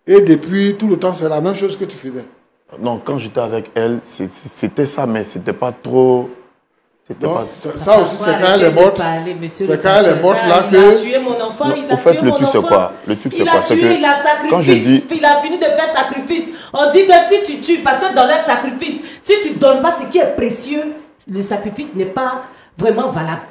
Et depuis tout le temps, c'est la même chose que tu faisais. Non, quand j'étais avec elle, c'était ça, mais c'était pas trop... Donc, ça aussi, c'est quand elle est morte. C'est quand elle est morte là que... Il a tué mon enfant, il a tué mon enfant. Le truc, c'est quoi? Le truc, c'est quoi? Il a tué, il a sacrifié. Quand je dis... Il a fini de faire sacrifice. On dit que si tu tues, parce que dans le sacrifice, si tu ne donnes pas ce qui est précieux, le sacrifice n'est pas vraiment valable.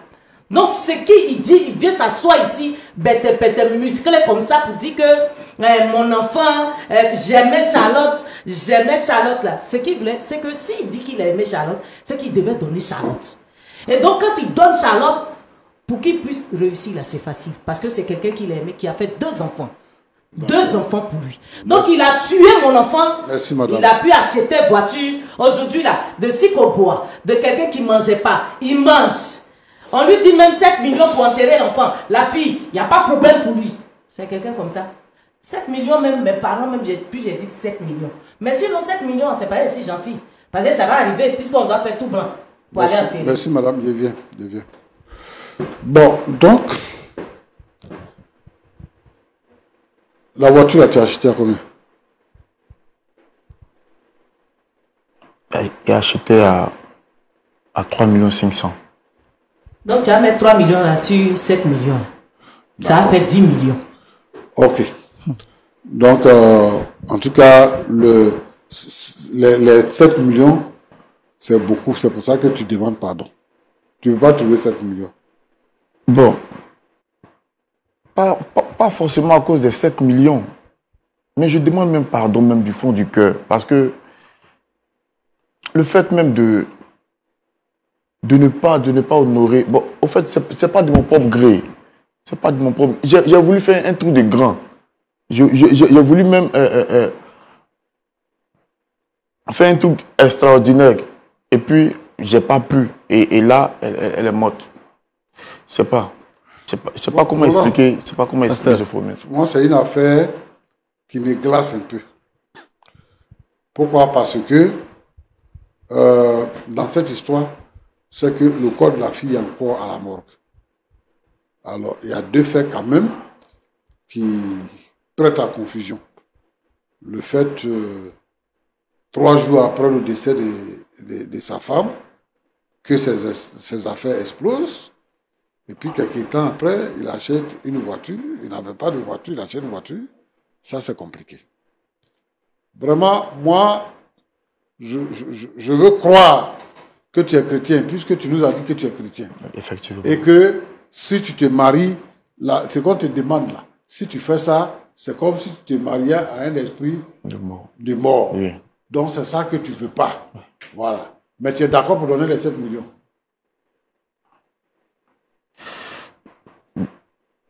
Donc, ce qu'il dit, il vient s'asseoir ici, bête, musclé comme ça, pour dire que mon enfant, j'aimais Charlotte là. Ce qu'il voulait, c'est que s'il dit qu'il aimait Charlotte, c'est qu'il devait donner Charlotte. Et donc, quand tu donnes Charlotte, pour qu'il puisse réussir là, c'est facile. Parce que c'est quelqu'un qu'il aimait, qui a fait 2 enfants. 2 enfants pour lui. Donc, il a tué mon enfant. Merci, madame. Il a pu acheter une voiture. Aujourd'hui, là, de Sikobois, de quelqu'un qui ne mangeait pas. Il mange. On lui dit même 7 millions pour enterrer l'enfant. La fille, il n'y a pas de problème pour lui. C'est quelqu'un comme ça. 7 millions, même mes parents, même j'ai dit 7 millions. Mais sinon, 7 millions, c'est pas si gentil. Parce que ça va arriver, puisqu'on doit faire tout blanc pour aller enterrer. Merci, madame, je viens. Bon, donc, la voiture, tu as acheté à combien? Elle a acheté à 3 500 000. Donc, tu vas mettre 3 millions là sur 7 millions. Ça a fait 10 millions. Ok. Donc, en tout cas, les 7 millions, c'est beaucoup. C'est pour ça que tu demandes pardon. Tu ne veux pas trouver 7 millions. Bon. Pas forcément à cause des 7 millions. Mais je demande même pardon, même du fond du cœur. Parce que le fait même de ne pas honorer... Bon, au fait, c'est pas de mon propre gré. C'est pas de mon propre... J'ai voulu faire un truc de grand. J'ai voulu même faire un truc extraordinaire. Et puis, j'ai pas pu. Et là, elle est morte. Je sais pas comment expliquer. Je sais pas comment expliquer ce faux. Moi, c'est une affaire qui me glace un peu. Pourquoi? Parce que dans cette histoire, c'est que le corps de la fille est encore à la morgue. Alors, il y a 2 faits quand même qui prêtent à confusion. Le fait, 3 jours après le décès de sa femme, que ses affaires explosent. Et puis, quelques temps après, il achète une voiture. Il n'avait pas de voiture, il achète une voiture. Ça, c'est compliqué. Vraiment, moi, je veux croire que tu es chrétien, puisque tu nous as dit que tu es chrétien. Effectivement. Et que si tu te maries, ce qu'on te demande là, si tu fais ça, c'est comme si tu te mariais à un esprit de mort. Oui. Donc c'est ça que tu ne veux pas. Voilà. Mais tu es d'accord pour donner les 7 millions.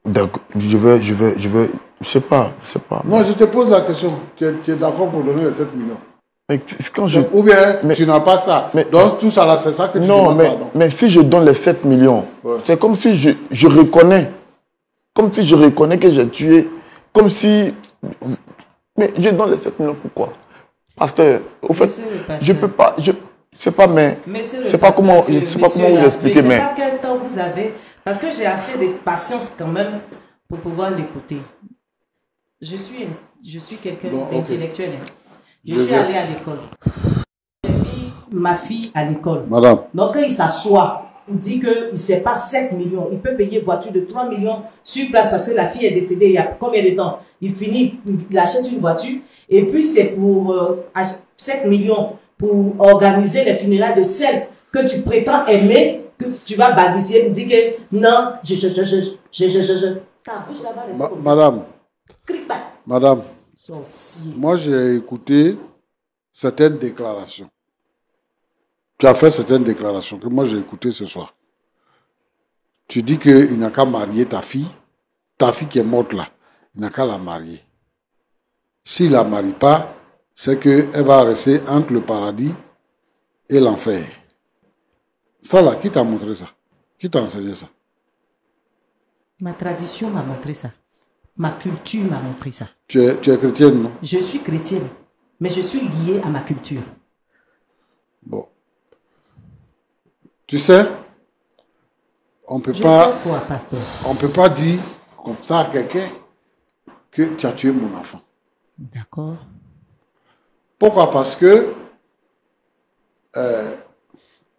D'accord. Je sais pas. Non, je te pose la question. Tu es d'accord pour donner les 7 millions? Mais quand ou bien tu n'as pas ça. Donc tout ça là, c'est ça que tu demandes. Non, mais si je donne les 7 millions, c'est comme si je reconnais. Comme si je reconnais que j'ai tué. Comme si... Mais je donne les 7 millions, pourquoi? Pasteur, au fait, je peux pas... C'est pas, mais... C'est pas comment vous expliquer, mais... Je sais pas quel temps vous avez, parce que j'ai assez de patience quand même pour pouvoir l'écouter. Je suis quelqu'un d'intellectuel. Je suis allé à l'école. J'ai mis ma fille à l'école. Madame. Donc quand il s'assoit, il dit qu'il sépare 7 millions. Il peut payer voiture de 3 millions sur place parce que la fille est décédée il y a combien de temps? Il finit, il achète une voiture Et puis c'est pour 7 millions pour organiser les funérailles de celle que tu prétends aimer, que tu vas balbutier pour dire que non, ta bouche là-bas reste comme ça. Madame, Crie pas. madame, Sorcier. moi j'ai écouté certaines déclarations. Tu as fait certaines déclarations que moi j'ai écoutées ce soir. Tu dis qu'il n'a qu'à marier ta fille qui est morte là, il n'a qu'à la marier. S'il ne la marie pas, c'est qu'elle va rester entre le paradis et l'enfer. Ça là, qui t'a montré ça? Qui t'a enseigné ça? Ma tradition m'a montré ça. Ma culture m'a montré ça. Tu es chrétienne, non? Je suis chrétienne, mais je suis liée à ma culture. Bon. Tu sais, on peut Je pas... sais quoi, pasteur? On ne peut pas dire comme ça à quelqu'un que tu as tué mon enfant. D'accord. Pourquoi? Parce que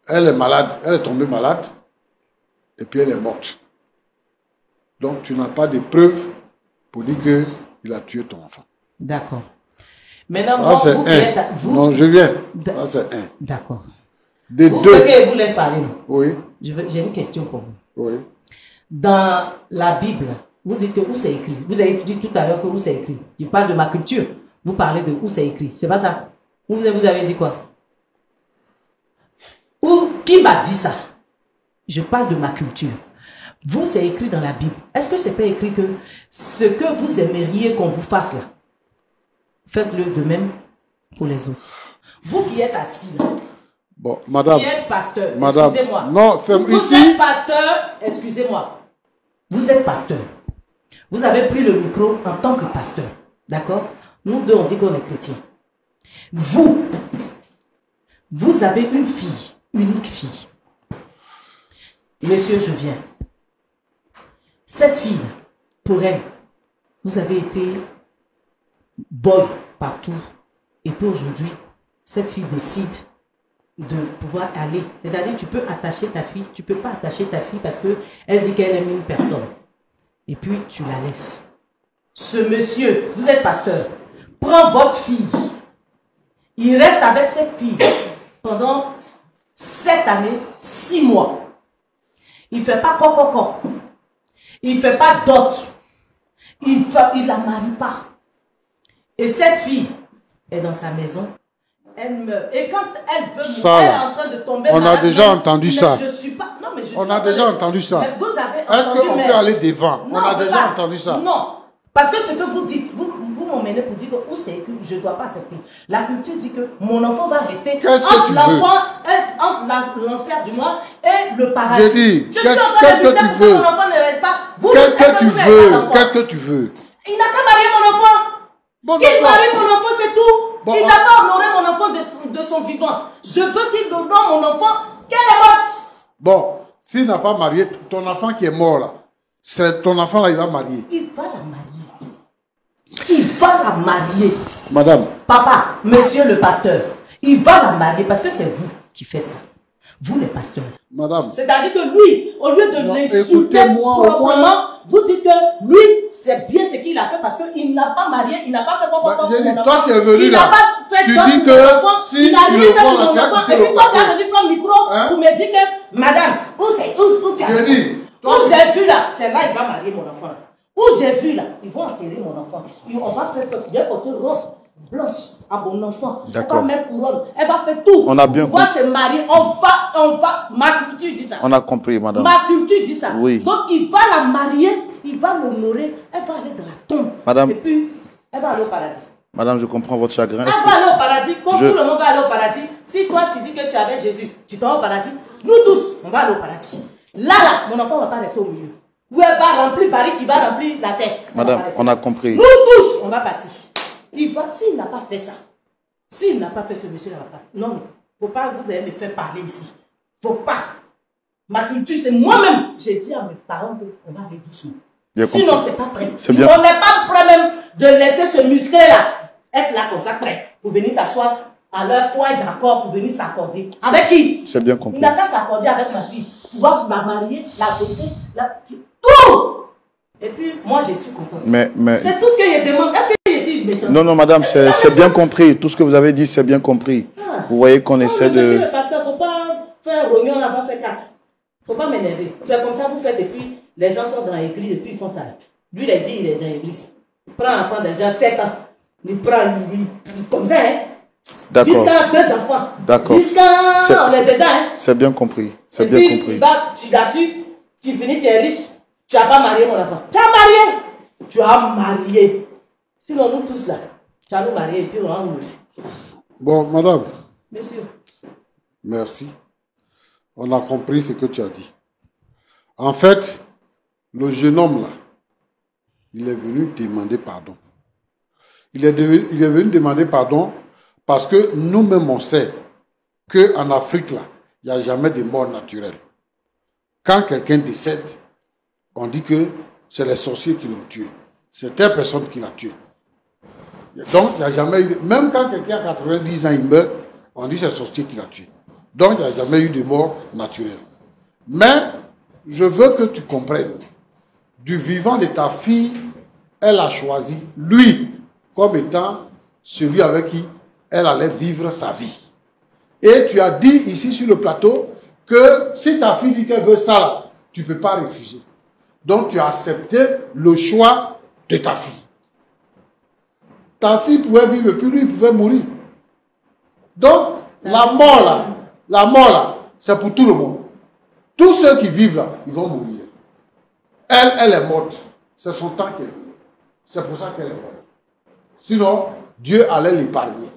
elle est malade, elle est tombée malade et puis elle est morte. Donc tu n'as pas de preuves pour dire qu'il a tué ton enfant. D'accord. Maintenant, Là, c'est vous un. êtes... Non, je viens. Là, c'est un. D'accord. Des Vous deux. voulez que je vous laisse parler? Oui, J'ai une question pour vous. oui. Dans la Bible, vous dites que où c'est écrit. Vous avez dit tout à l'heure que où c'est écrit. Je parle de ma culture. Vous parlez de où c'est écrit. C'est pas ça? Vous avez dit quoi? Ou qui m'a dit ça? Je parle de ma culture. Vous, c'est écrit dans la Bible. Est-ce que c'est pas écrit que ce que vous aimeriez qu'on vous fasse là, faites-le de même pour les autres? Vous qui êtes assis là, Bon, madame. qui êtes pasteur, Madame. excusez-moi. Non, c'est vous ici. êtes pasteur, excusez-moi. Vous êtes pasteur. Vous avez pris le micro en tant que pasteur. D'accord? Nous deux, on dit qu'on est chrétiens. Vous avez une fille, unique fille. Monsieur, je viens. Cette fille, pour elle, vous avez été boy partout. Et puis aujourd'hui, cette fille décide de pouvoir aller. C'est-à-dire, tu peux attacher ta fille, tu ne peux pas attacher ta fille parce qu'elle dit qu'elle aime une personne. Et puis, tu la laisses. Ce monsieur, vous êtes pasteur, prend votre fille. Il reste avec cette fille pendant 7 années, 6 mois. Il ne fait pas coco. Il ne fait pas dot. Il ne la marie pas. Et cette fille est dans sa maison. Elle meurt. Et quand elle veut mourir, elle est en train de tomber on malade. a déjà entendu ça. Je suis pas... Non, mais je On suis a en train déjà de- entendu ça. Mais vous avez entendu... Est-ce qu'on mais- peut aller devant? Non, On a déjà pas. entendu ça. Non. Parce que ce que vous dites, vous m'emmenez pour dire que où c'est que je ne dois pas accepter. La culture dit que mon enfant va rester Qu'est-ce que tu veux? entre l'enfer du moins et le paradis. J'ai dit, je suis en train qu'est-ce de lutter que tu pour que veux? mon enfant ne reste pas. Vous, Qu'est-ce que tu vous n'avez pas veux? d'enfant. Qu'est-ce que tu veux? Il n'a qu'à marier mon enfant. Bon, Qu'il d'accord. marie mon enfant, c'est tout. Bon, Il n'a pas honoré mon enfant de son vivant. Je veux qu'il honore mon enfant qu'elle est morte. Bon, s'il n'a pas marié, ton enfant qui est mort là, c'est ton enfant là, il va marier. Il va la marier. Il va la marier. Madame, Papa, monsieur le pasteur, il va la marier parce que c'est vous qui faites ça. Vous les pasteurs. madame, C'est-à-dire que lui, au lieu de Non, l'insulter écoutez-moi, au proprement, vous dites que lui, c'est bien ce qu'il a fait parce qu'il n'a pas marié, il n'a pas fait quoi Bah, j'ai dit, toi qui es venu il là, n'a pas fait tu d'autres dis pour que mon enfant, si il a il lui le fait prend pour là, mon tu as enfant, quitté et le puis toi tu plateau. as venu prendre le micro Hein? pour me dire que, madame, où tu as J'ai vu dit, ça? Où j'ai vu là, c'est là il va marier mon enfant là. Où j'ai vu là, ils vont enterrer mon enfant. On va faire bien porter robe blanche à mon enfant. Elle va D'accord. mettre couronne, elle va faire tout. On a bien On va se marier, on va, ma culture dit ça. On a compris, madame. Ma culture dit ça. Oui. Donc il va la marier, il va l'honorer, elle va aller dans la tombe. Madame. Et puis, elle va aller au paradis. Madame, je comprends votre chagrin. Elle Est-ce va que- aller au paradis, comme Je- tout le monde va aller au paradis. Si toi tu dis que tu avais Jésus, tu t'en vas au paradis. Nous tous, on va aller au paradis. Là, mon enfant ne va pas rester au milieu. Où elle va remplir Paris, qui va remplir la terre. Elle va Madame, pas rester. on a compris. Nous tous, on va partir. Il va, s'il n'a pas fait ça, s'il n'a pas fait ce monsieur, il va pas. Non, non. Faut pas que vous allez me faire parler ici. Faut pas. Ma culture, c'est moi-même. J'ai dit à mes parents qu'on va aller doucement. Bien Sinon, compris. c'est pas prêt. C'est bien. On n'est pas prêt même de laisser ce musclé-là être là comme ça, prêt, pour venir s'asseoir à leur point d'accord, pour venir s'accorder. Avec qui? C'est bien compris. Il n'a qu'à s'accorder avec ma fille. Pouvoir la marier, la beauté, tout! Et puis, moi, je suis contente. Mais C'est tout ce que je demande. Est-ce que je suis aussi méchant. Non, non, madame, c'est bien compris. Tout ce que vous avez dit, c'est bien compris. Vous voyez qu'on essaie de... Monsieur le pasteur, il ne faut pas faire rognon, on va faire 4. Il ne faut pas m'énerver. C'est comme ça vous faites et puis les gens sont dans l'église et puis ils font ça. Lui, il a dit, il est dans l'église. Il prend un enfant déjà 7 ans. Il prend, il comme ça, hein. D'accord. Jusqu'à 2 enfants. D'accord. Jusqu'à, on est dedans, hein. C'est bien compris. C'est et bien puis, compris. tu l'as-tu, tu finis, tu es riche. Tu n'as pas marié mon enfant. Tu as marié. Tu as marié. Sinon, nous tous là, tu as nous marié et puis on va mourir. Bon, madame. Monsieur. Merci. On a compris ce que tu as dit. En fait, le jeune homme là, il est venu demander pardon. Il est venu demander pardon parce que nous-mêmes on sait qu'en Afrique là, il n'y a jamais de mort naturelle. Quand quelqu'un décède, on dit que c'est les sorciers qui l'ont tué. C'est telle personne qui l'a tué. Donc, il n'y a jamais eu... Même quand quelqu'un a 90 ans, il meurt, on dit que c'est le sorcier qui l'a tué. Donc, il n'y a jamais eu de mort naturelle. Mais, je veux que tu comprennes, du vivant de ta fille, elle a choisi lui comme étant celui avec qui elle allait vivre sa vie. Et tu as dit ici sur le plateau que si ta fille dit qu'elle veut ça, là, tu ne peux pas refuser. Donc, tu as accepté le choix de ta fille. Ta fille pouvait vivre, puis lui, il pouvait mourir. Donc, la mort là, c'est pour tout le monde. Tous ceux qui vivent là, ils vont mourir. Elle est morte. C'est son temps qu'elle est. C'est pour ça qu'elle est morte. Sinon, Dieu allait l'épargner.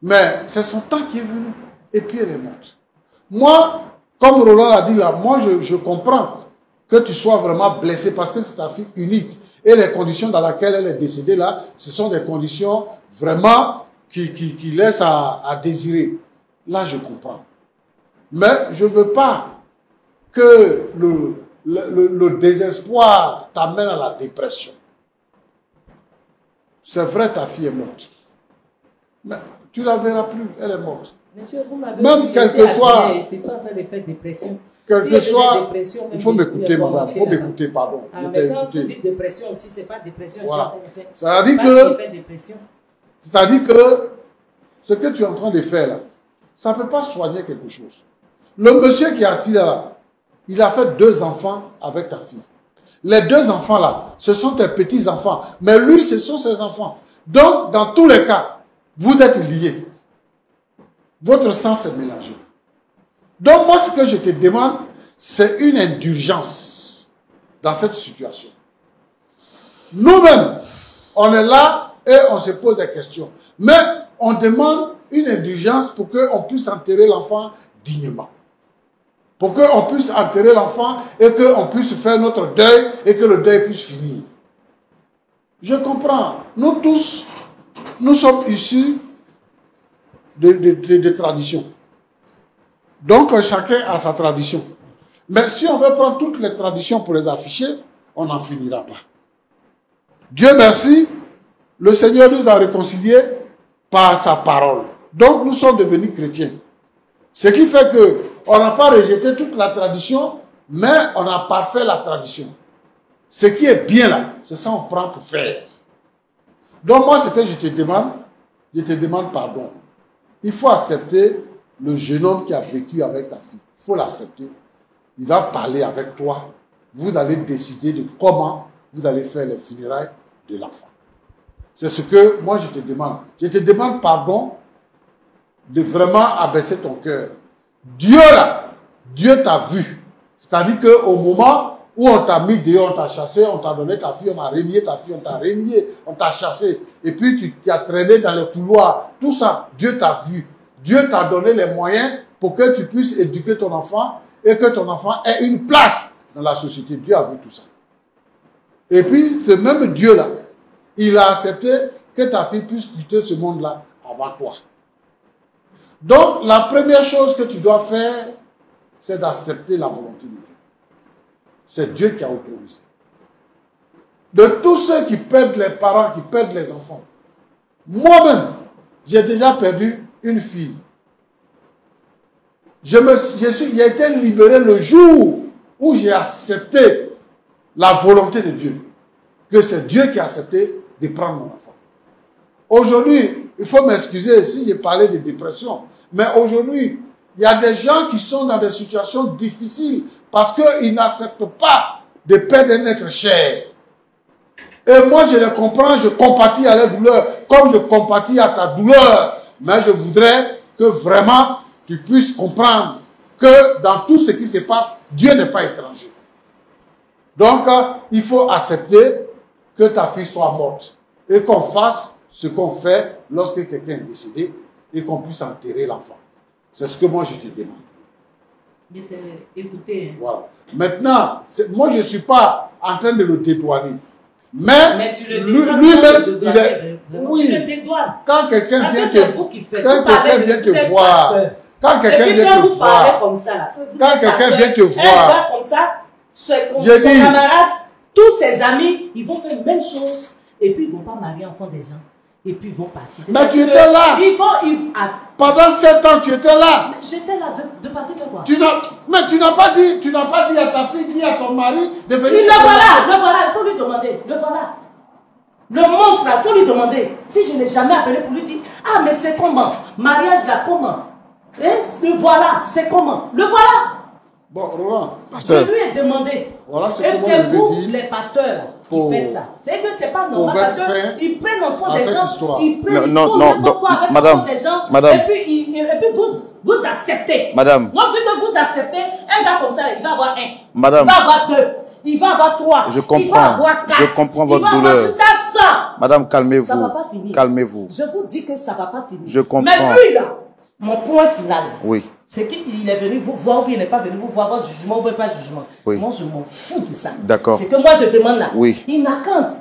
Mais c'est son temps qui est venu. Et puis elle est morte. Moi, comme Roland l'a dit là, moi je comprends que tu sois vraiment blessé parce que c'est ta fille unique. Et les conditions dans lesquelles elle est décédée là, ce sont des conditions vraiment qui laissent à désirer. Là, je comprends. Mais je ne veux pas que le désespoir t'amène à la dépression. C'est vrai, ta fille est morte. Mais tu ne la verras plus, elle est morte. Monsieur, vous m'avez même quelquefois, c'est pas en train de faire dépression. Quelquefois, il faut m'écouter, madame. Il faut m'écouter, pardon. Ah, mais quand vous dites dépression aussi, c'est pas dépression. Voilà. Ça veut dire que ce que tu es en train de faire là, ça ne peut pas soigner quelque chose. Le monsieur qui est assis là, il a fait 2 enfants avec ta fille. Les 2 enfants là, ce sont tes petits-enfants. Mais lui, ce sont ses enfants. Donc, dans tous les cas, vous êtes liés. Votre sang s'est mélangé. Donc, moi, ce que je te demande, c'est une indulgence dans cette situation. Nous-mêmes, on est là et on se pose des questions. Mais on demande une indulgence pour qu'on puisse enterrer l'enfant dignement. Pour qu'on puisse enterrer l'enfant et qu'on puisse faire notre deuil et que le deuil puisse finir. Je comprends. Nous tous, nous sommes issus de traditions. Donc, chacun a sa tradition. Mais si on veut prendre toutes les traditions pour les afficher, on n'en finira pas. Dieu merci, le Seigneur nous a réconciliés par sa parole. Donc, nous sommes devenus chrétiens. Ce qui fait qu'on n'a pas rejeté toute la tradition, mais on a parfait la tradition. Ce qui est bien là, c'est ça qu'on prend pour faire. Donc, moi, ce que je te demande pardon. Il faut accepter le jeune homme qui a vécu avec ta fille. Il faut l'accepter. Il va parler avec toi. Vous allez décider de comment vous allez faire les funérailles de l'enfant. C'est ce que moi je te demande. Je te demande pardon de vraiment abaisser ton cœur. Dieu là, Dieu t'a vu. C'est-à-dire qu'au moment où on t'a mis dehors, on t'a chassé, on t'a donné ta fille, on a régné ta fille, on t'a régné, on t'a chassé. Et puis tu as traîné dans les couloirs. Tout ça, Dieu t'a vu. Dieu t'a donné les moyens pour que tu puisses éduquer ton enfant et que ton enfant ait une place dans la société. Dieu a vu tout ça. Et puis, ce même Dieu-là, il a accepté que ta fille puisse quitter ce monde-là avant toi. Donc, la première chose que tu dois faire, c'est d'accepter la volonté de Dieu. C'est Dieu qui a autorisé. De tous ceux qui perdent les parents, qui perdent les enfants, moi-même, j'ai déjà perdu une fille. J'ai été libéré le jour où j'ai accepté la volonté de Dieu. Que c'est Dieu qui a accepté de prendre mon enfant. Aujourd'hui, il faut m'excuser si j'ai parlé de dépression, mais aujourd'hui, il y a des gens qui sont dans des situations difficiles parce qu'ils n'acceptent pas de perdre un être cher. Et moi, je les comprends, je compatis à leur douleur, comme je compatis à ta douleur. Mais je voudrais que vraiment tu puisses comprendre que dans tout ce qui se passe, Dieu n'est pas étranger. Donc, il faut accepter que ta fille soit morte et qu'on fasse ce qu'on fait lorsque quelqu'un est décédé et qu'on puisse enterrer l'enfant. C'est ce que moi je te demande. Je t'ai écouté. Voilà. Maintenant, moi je ne suis pas en train de le dédouaner. Mais lui-même, il est... Oui, tu le dédouanes. quand quelqu'un vient te voir, quand quelqu'un vient te voir, comme ça, là, quand quelqu'un vient te voir, comme ça, ses camarades, tous ses amis, ils vont faire la même chose et puis ils ne vont pas marier enfant des gens. Et puis ils vont partir. Mais tu étais là. Pendant 7 ans, tu étais là. J'étais là de partir faire quoi? Mais tu n'as pas dit à ta fille, dit à ton mari de venir. Le voilà, il faut lui demander. Le voilà. Le monstre, il faut lui demander. Si je n'ai jamais appelé pour lui dire, ah mais c'est comment? Mariage là, comment? Le voilà, c'est comment? Le voilà. Bon, Roland, pasteur. Je lui ai demandé. Voilà ce et que c'est vous, dit, les pasteurs, qui faites ça. C'est que c'est pas normal parce qu'ils prennent l'enfant des gens. Ils prennent madame, des gens. madame. Et puis vous acceptez. Madame. Donc, vu que vous acceptez, un gars comme ça, il va avoir 1. Madame. Il va avoir 2. Il va avoir 3. Je comprends. Il va avoir 4. Je comprends votre douleur. Il va avoir jusqu'à 100. Madame, calmez-vous. Ça ne va pas finir. Calmez-vous. Je vous dis que ça ne va pas finir. Je comprends. Mais lui, là, mon point final, oui, c'est qu'il est venu vous voir ou il n'est pas venu vous voir, votre jugement ou pas jugement. Oui. Moi, je m'en fous de ça. D'accord. C'est que moi, je demande là. Oui. Il n'a qu'un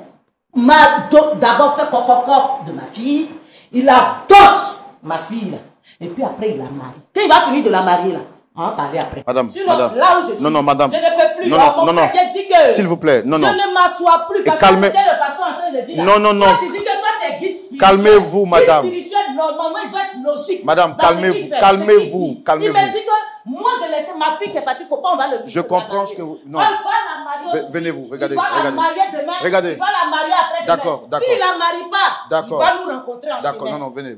d'abord fait coq de ma fille. Il adopte ma fille là. Et puis après, il la marie. Quand il va finir de la marier là, on va parler après. Madame, sinon, madame. Là où je suis, non, madame. je ne peux plus. Non, mon frère, j'ai dit que s'il vous plaît, non. Je ne m'assois plus parce que c'était le pasteur en train de dire. Non. Toi, tu dis que toi, tu es guide spirituel. Calmez-vous, madame. Guide spirituel, normalement, il doit être logique. Madame, calmez-vous. Il m'a dit que moi, de laisser ma fille qui est partie, il ne faut pas, on va le. Je comprends ce que vous. Non. On va la marier. Venez-vous, regardez. Il va la marier demain. Regardez. Il va la marier après demain. D'accord. S'il ne la marie pas, il va nous rencontrer en chemin. D'accord, non, venez.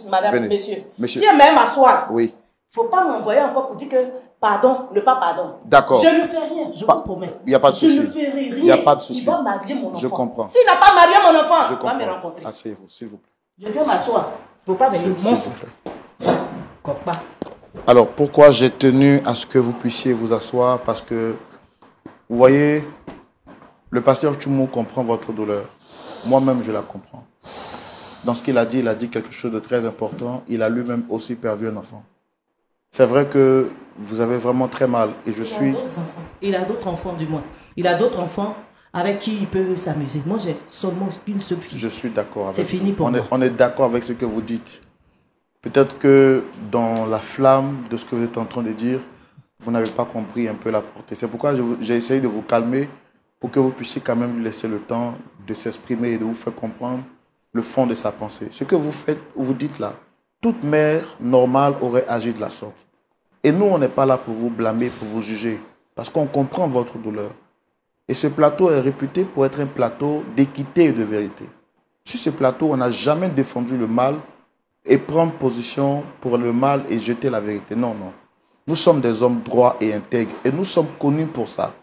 Madame, monsieur. Si elle m'aime m'asseoir, oui. Il ne faut pas m'envoyer encore pour dire que pardon, ne pas pardon. D'accord. Je ne fais rien, je vous promets. Il n'y a pas de souci. Je ne fais rien. Il n'y a pas de souci. Il va marier mon enfant. Je comprends. S'il n'a pas marié mon enfant, il va me rencontrer. Asseyez-vous, s'il vous plaît. Je viens m'asseoir. Il ne faut pas venir s'il vous plaît. Copa. Alors, pourquoi j'ai tenu à ce que vous puissiez vous asseoir? Parce que, vous voyez, le pasteur Tchoumou comprend votre douleur. Moi-même, je la comprends. Dans ce qu'il a dit quelque chose de très important. Il a lui-même aussi perdu un enfant. C'est vrai que vous avez vraiment très mal. Et je suis... Il a d'autres enfants, du moins. Il a d'autres enfants avec qui il peut s'amuser. Moi, j'ai seulement une seule fille. Je suis d'accord avec vous. C'est fini pour moi. On est d'accord avec ce que vous dites. Peut-être que dans la flamme de ce que vous êtes en train de dire, vous n'avez pas compris un peu la portée. C'est pourquoi j'ai essayé de vous calmer pour que vous puissiez quand même lui laisser le temps de s'exprimer et de vous faire comprendre le fond de sa pensée. Ce que vous faites, vous dites là, toute mère normale aurait agi de la sorte. Et nous, on n'est pas là pour vous blâmer, pour vous juger, parce qu'on comprend votre douleur. Et ce plateau est réputé pour être un plateau d'équité et de vérité. Sur ce plateau, on n'a jamais défendu le mal et prendre position pour le mal et jeter la vérité. Non. Nous sommes des hommes droits et intègres et nous sommes connus pour ça.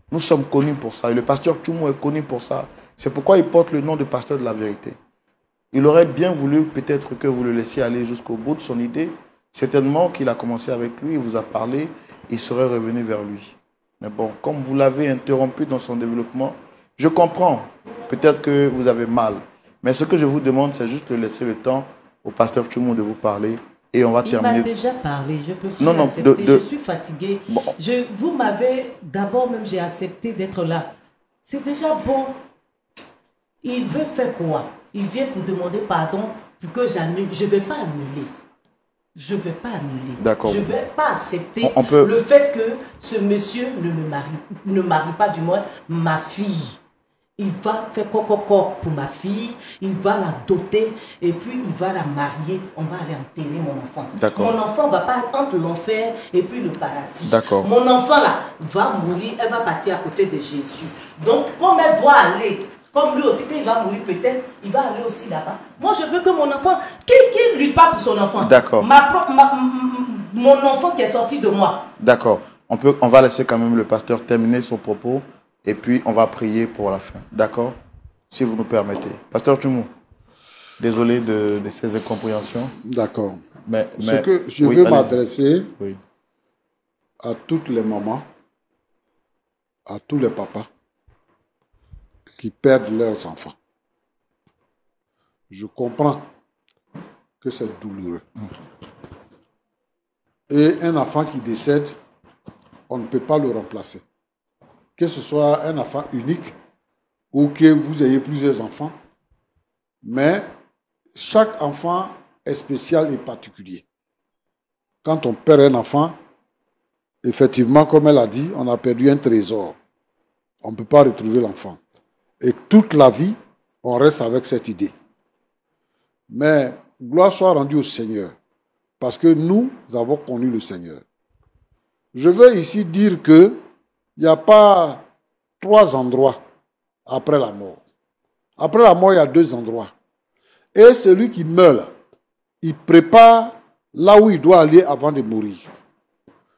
Nous sommes connus pour ça. Et le pasteur Tchoumou est connu pour ça. C'est pourquoi il porte le nom de pasteur de la vérité. Il aurait bien voulu peut-être que vous le laissiez aller jusqu'au bout de son idée. Certainement qu'il a commencé avec lui, il vous a parlé, il serait revenu vers lui. Mais bon, comme vous l'avez interrompu dans son développement, je comprends. Peut-être que vous avez mal. Mais ce que je vous demande, c'est juste de laisser le temps au pasteur Tchoumou de vous parler. Et on va terminer. Il m'a déjà parlé, je peux plus accepter. Je suis fatiguée. Bon. Vous m'avez, d'abord même, j'ai accepté d'être là. C'est déjà bon. Il veut faire quoi? Il vient pour demander pardon pour que j'annule. Je ne vais pas annuler. Je ne vais pas annuler. D'accord. Je ne vais pas accepter on peut... le fait que ce monsieur ne marie pas, du moins, ma fille. Il va faire coq pour ma fille, il va la doter et puis il va la marier. On va aller enterrer mon enfant. D'accord. Mon enfant ne va pas entre l'enfer et puis le paradis. D'accord. Mon enfant là va mourir, elle va partir à côté de Jésus. Donc comme elle doit aller Comme lui aussi, quand il va mourir peut-être, il va aller aussi là-bas. Moi, je veux que mon enfant, qui lui parle de son enfant? D'accord. Mon enfant qui est sorti de moi. D'accord. On va laisser quand même le pasteur terminer son propos et puis on va prier pour la fin. D'accord? Si vous nous permettez. Pasteur Tchoumou, désolé de ces incompréhensions. D'accord. Mais Ce que je veux m'adresser à toutes les mamans, à tous les papas qui perdent leurs enfants. Je comprends que c'est douloureux. Et un enfant qui décède, on ne peut pas le remplacer. Que ce soit un enfant unique ou que vous ayez plusieurs enfants, mais chaque enfant est spécial et particulier. Quand on perd un enfant, effectivement, comme elle a dit, on a perdu un trésor. On ne peut pas retrouver l'enfant. Et toute la vie, on reste avec cette idée. Mais gloire soit rendue au Seigneur, parce que nous avons connu le Seigneur. Je veux ici dire qu'il n'y a pas 3 endroits après la mort. Après la mort, il y a 2 endroits. Et celui qui meurt, là, il prépare là où il doit aller avant de mourir.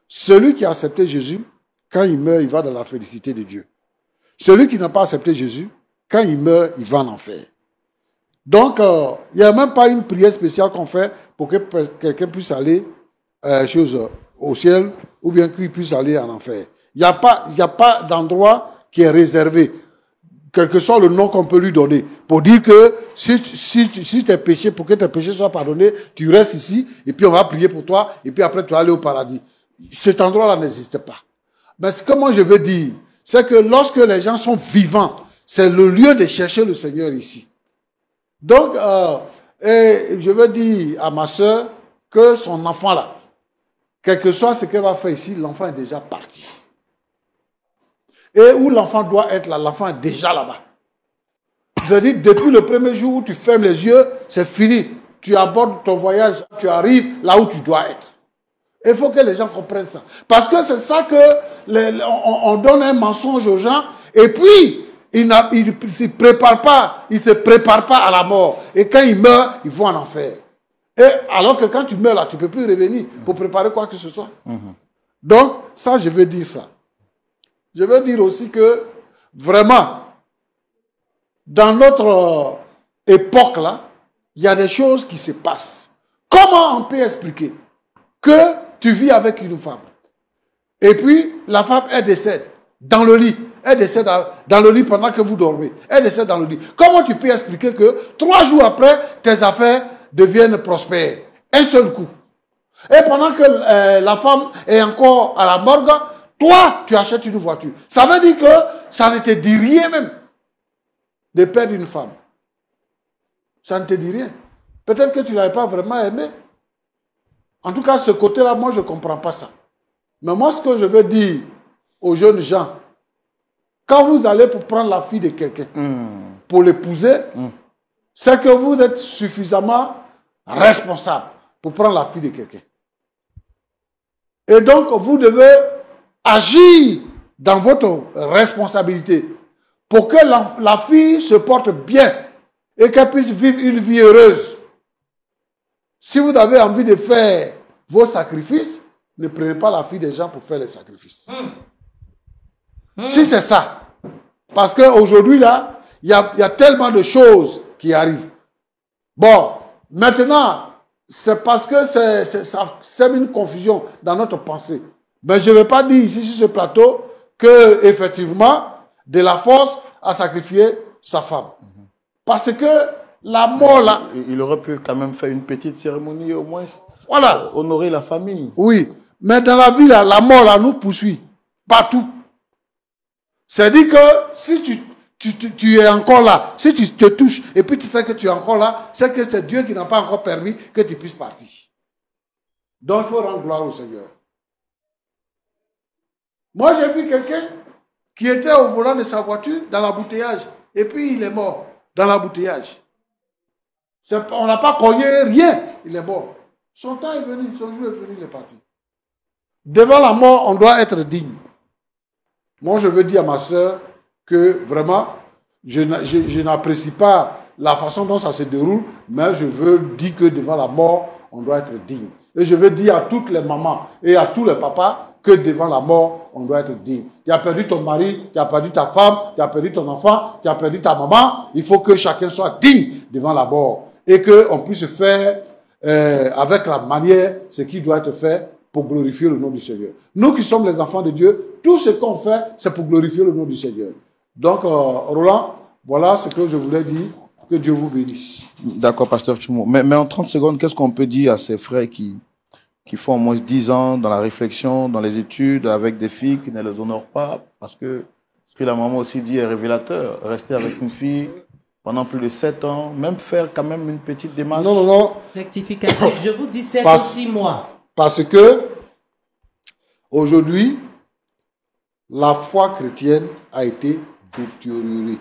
Celui qui a accepté Jésus, quand il meurt, il va dans la félicité de Dieu. Celui qui n'a pas accepté Jésus, quand il meurt, il va en enfer. Donc, il n'y a même pas une prière spéciale qu'on fait pour que quelqu'un puisse aller au ciel ou bien qu'il puisse aller en enfer. Il n'y a pas d'endroit qui est réservé, quel que soit le nom qu'on peut lui donner, pour dire que si tes péchés, pour que tes péchés soient pardonnés, tu restes ici et puis on va prier pour toi et puis après tu vas aller au paradis. Cet endroit-là n'existe pas. Mais ce que moi je veux dire, c'est que lorsque les gens sont vivants, c'est le lieu de chercher le Seigneur ici. Donc, et je veux dire à ma soeur que son enfant là, quel que soit ce qu'elle va faire ici, l'enfant est déjà parti. Et où l'enfant doit être là, l'enfant est déjà là-bas. Je dis, depuis le premier jour où tu fermes les yeux, c'est fini. Tu abordes ton voyage, tu arrives là où tu dois être. Il faut que les gens comprennent ça. Parce que c'est ça que on donne un mensonge aux gens et puis ils ne se préparent pas à la mort. Et quand ils meurent, ils vont en enfer. Et alors que quand tu meurs là, tu ne peux plus revenir pour préparer quoi que ce soit. Donc, ça, je veux dire ça. Je veux dire aussi que, vraiment, dans notre époque là, il y a des choses qui se passent. Comment on peut expliquer que tu vis avec une femme et puis la femme, elle décède dans le lit. Elle décède dans le lit pendant que vous dormez. Elle décède dans le lit. Comment tu peux expliquer que 3 jours après, tes affaires deviennent prospères? Un seul coup. Et pendant que la femme est encore à la morgue, toi, tu achètes une voiture. Ça veut dire que ça ne te dit rien même de perdre une femme. Ça ne te dit rien. Peut-être que tu ne l'avais pas vraiment aimé. En tout cas, ce côté-là, moi, je ne comprends pas ça. Mais moi, ce que je veux dire aux jeunes gens, quand vous allez pour prendre la fille de quelqu'un, pour l'épouser, c'est que vous êtes suffisamment responsable pour prendre la fille de quelqu'un. Et donc, vous devez agir dans votre responsabilité pour que la fille se porte bien et qu'elle puisse vivre une vie heureuse. Si vous avez envie de faire vos sacrifices, ne prenez pas la fille des gens pour faire les sacrifices. Si c'est ça. Parce qu'aujourd'hui, là, il y a tellement de choses qui arrivent. Bon, maintenant, c'est parce que c'est une confusion dans notre pensée. Mais je ne vais pas dire ici sur ce plateau que effectivement de la force à sacrifier sa femme. Parce que la mort là... Il aurait pu quand même faire une petite cérémonie au moins. Voilà. Honorer la famille. Oui. Mais dans la vie là, la mort là nous poursuit. Partout. C'est-à-dire que si tu es encore là, si tu te touches et puis tu sais que tu es encore là, c'est que c'est Dieu qui n'a pas encore permis que tu puisses partir. Donc il faut rendre gloire au Seigneur. Moi, j'ai vu quelqu'un qui était au volant de sa voiture dans l'embouteillage. Et puis, il est mort dans l'embouteillage. On n'a pas cogné rien. Il est mort. Son temps est venu, son jour est venu, il est parti. Devant la mort, on doit être digne. Moi, je veux dire à ma soeur que vraiment, je n'apprécie pas la façon dont ça se déroule, mais je veux dire que devant la mort, on doit être digne. Et je veux dire à toutes les mamans et à tous les papas que devant la mort, on doit être digne. Tu as perdu ton mari, tu as perdu ta femme, tu as perdu ton enfant, tu as perdu ta maman. Il faut que chacun soit digne devant la mort. Et qu'on puisse faire avec la manière ce qui doit être fait pour glorifier le nom du Seigneur. Nous qui sommes les enfants de Dieu, tout ce qu'on fait, c'est pour glorifier le nom du Seigneur. Donc, Roland, voilà ce que je voulais dire. Que Dieu vous bénisse. D'accord, pasteur Tchoumo. Mais en 30 secondes, qu'est-ce qu'on peut dire à ces frères qui font au moins 10 ans dans la réflexion, dans les études, avec des filles qui ne les honorent pas? Parce que ce que la maman aussi dit est révélateur. Rester avec une fille pendant plus de 7 ans, même faire quand même une petite démarche. Non. Rectificatif, je vous dis 7 ou 6 mois. Parce que, aujourd'hui, la foi chrétienne a été détériorée.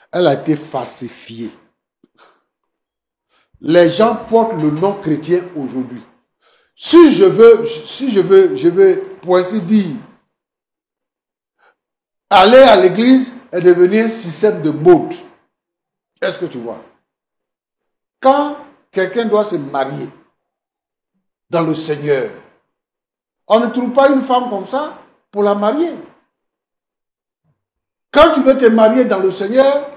Elle a été falsifiée. Les gens portent le nom chrétien aujourd'hui. Si je veux, pour ainsi dire, aller à l'église est devenu un système de mode. Est-ce que tu vois? Quand quelqu'un doit se marier dans le Seigneur, on ne trouve pas une femme comme ça pour la marier. Quand tu veux te marier dans le Seigneur,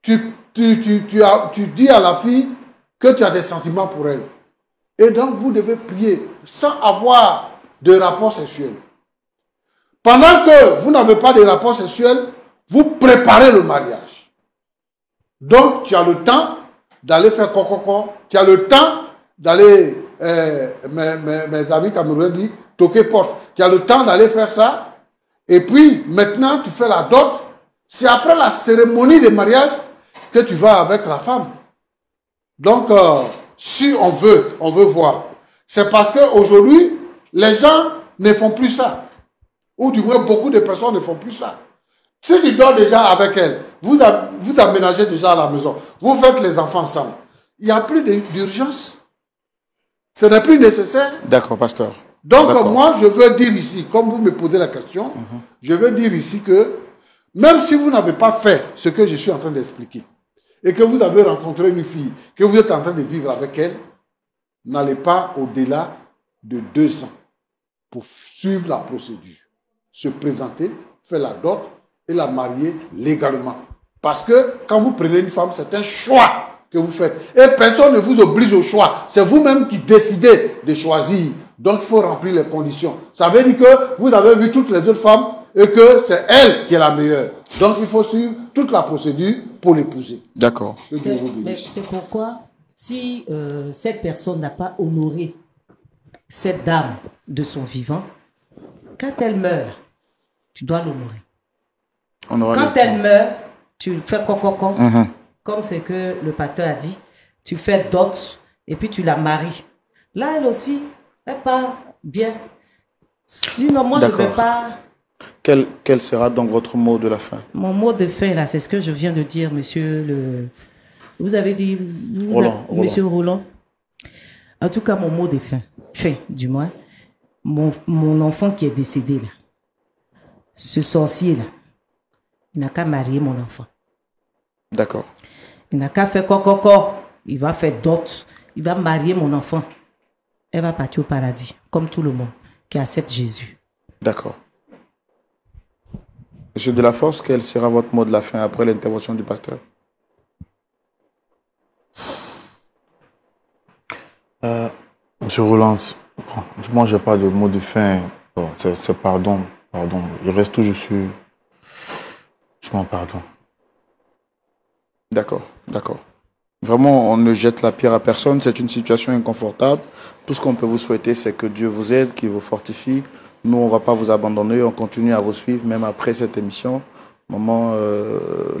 tu dis à la fille que tu as des sentiments pour elle. Et donc, vous devez prier sans avoir de rapport sexuel. Pendant que vous n'avez pas de rapport sexuel, vous préparez le mariage. Donc, tu as le temps d'aller faire coco. Tu as le temps d'aller, mes amis camerounais disent, toquer porte. Tu as le temps d'aller faire ça. Et puis, maintenant, tu fais la dot. C'est après la cérémonie de mariage que tu vas avec la femme. Donc, si on veut voir. C'est parce qu'aujourd'hui, les gens ne font plus ça. Ou du moins, beaucoup de personnes ne font plus ça. Ceux qui dorment déjà avec elle, vous aménagez déjà à la maison. Vous faites les enfants ensemble. Il n'y a plus d'urgence. Ce n'est plus nécessaire. D'accord, pasteur. Donc, moi, je veux dire ici, comme vous me posez la question, je veux dire ici que même si vous n'avez pas fait ce que je suis en train d'expliquer, et que vous avez rencontré une fille, que vous êtes en train de vivre avec elle, n'allez pas au-delà de 2 ans pour suivre la procédure. Se présenter, faire la dot et la marier légalement. Parce que quand vous prenez une femme, c'est un choix que vous faites. Et personne ne vous oblige au choix. C'est vous-même qui décidez de choisir. Donc il faut remplir les conditions. Ça veut dire que vous avez vu toutes les autres femmes et que c'est elle qui est la meilleure. Donc il faut suivre toute la procédure pour l'épouser. D'accord. Mais c'est pourquoi, si cette personne n'a pas honoré cette dame de son vivant, quand elle meurt, tu dois l'honorer. Quand elle meurt, tu fais coco, comme c'est que le pasteur a dit, tu fais dot et puis tu la maries. Là, elle aussi, elle part bien. Sinon, moi, je ne vais pas... Quel sera donc votre mot de la fin? Mon mot de fin, là, c'est ce que je viens de dire, monsieur le... Vous avez dit... Monsieur Roland. En tout cas, mon mot de fin, du moins, mon enfant qui est décédé, là, ce sorcier-là, il n'a qu'à marier mon enfant. D'accord. Il n'a qu'à faire coco. Il va faire dot. Il va marier mon enfant. Elle va partir au paradis, comme tout le monde qui accepte Jésus. D'accord. Monsieur Delaforce, quel sera votre mot de la fin après l'intervention du pasteur? Monsieur Roland, moi, je n'ai pas de mot de fin. Bon, c'est pardon. Il reste toujours sur mon pardon. D'accord. Vraiment, on ne jette la pierre à personne. C'est une situation inconfortable. Tout ce qu'on peut vous souhaiter, c'est que Dieu vous aide, qu'il vous fortifie. Nous, on ne va pas vous abandonner. On continue à vous suivre, même après cette émission. Maman,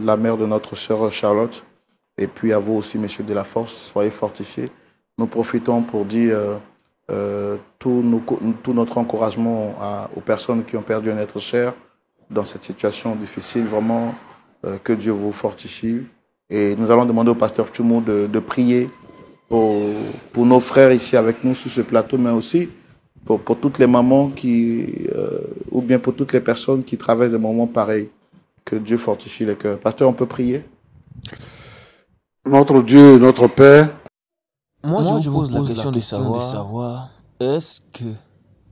la mère de notre sœur Charlotte. Et puis à vous aussi, Monsieur Delaforce, soyez fortifiés. Nous profitons pour dire tout notre encouragement aux personnes qui ont perdu un être cher dans cette situation difficile. Vraiment, que Dieu vous fortifie. Et nous allons demander au pasteur Tchoumo de prier pour nos frères ici avec nous sur ce plateau, mais aussi pour toutes les mamans ou bien pour toutes les personnes qui traversent des moments pareils. Que Dieu fortifie les cœurs. Pasteur, on peut prier? Notre Dieu, notre Père. Moi, je vous pose la question de savoir est-ce que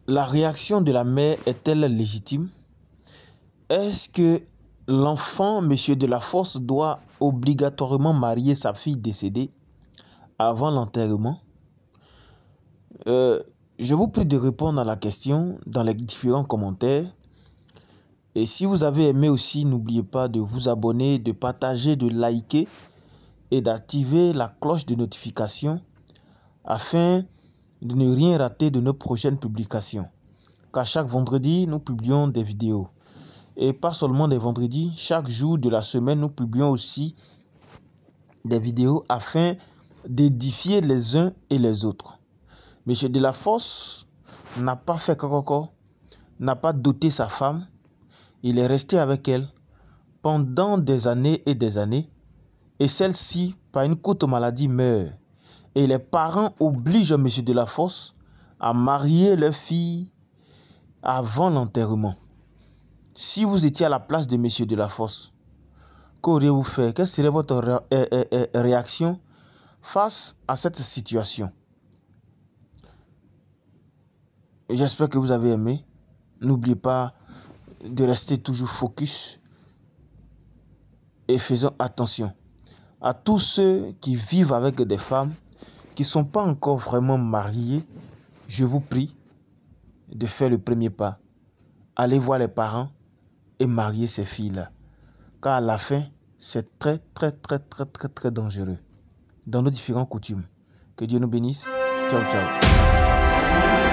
la réaction de la mère est-elle légitime? Est-ce que l'enfant, monsieur Delafosse, doit obligatoirement marier sa fille décédée avant l'enterrement? Je vous prie de répondre à la question dans les différents commentaires. Et si vous avez aimé aussi, n'oubliez pas de vous abonner, de partager, de liker et d'activer la cloche de notification afin de ne rien rater de nos prochaines publications. Car chaque vendredi, nous publions des vidéos. Et pas seulement des vendredis, chaque jour de la semaine, nous publions aussi des vidéos afin d'édifier les uns et les autres. Monsieur Delafosse n'a pas fait coco, n'a pas doté sa femme. Il est resté avec elle pendant des années et des années. Et celle-ci, par une courte maladie, meurt. Et les parents obligent monsieur Delafosse à marier leur fille avant l'enterrement. Si vous étiez à la place de monsieur Delafosse, qu'auriez-vous fait? Quelle serait votre réaction face à cette situation? J'espère que vous avez aimé. N'oubliez pas de rester toujours focus et faisons attention à tous ceux qui vivent avec des femmes qui ne sont pas encore vraiment mariées. Je vous prie de faire le premier pas. Allez voir les parents et marier ces filles-là. Car à la fin, c'est très dangereux dans nos différentes coutumes. Que Dieu nous bénisse. Ciao, ciao.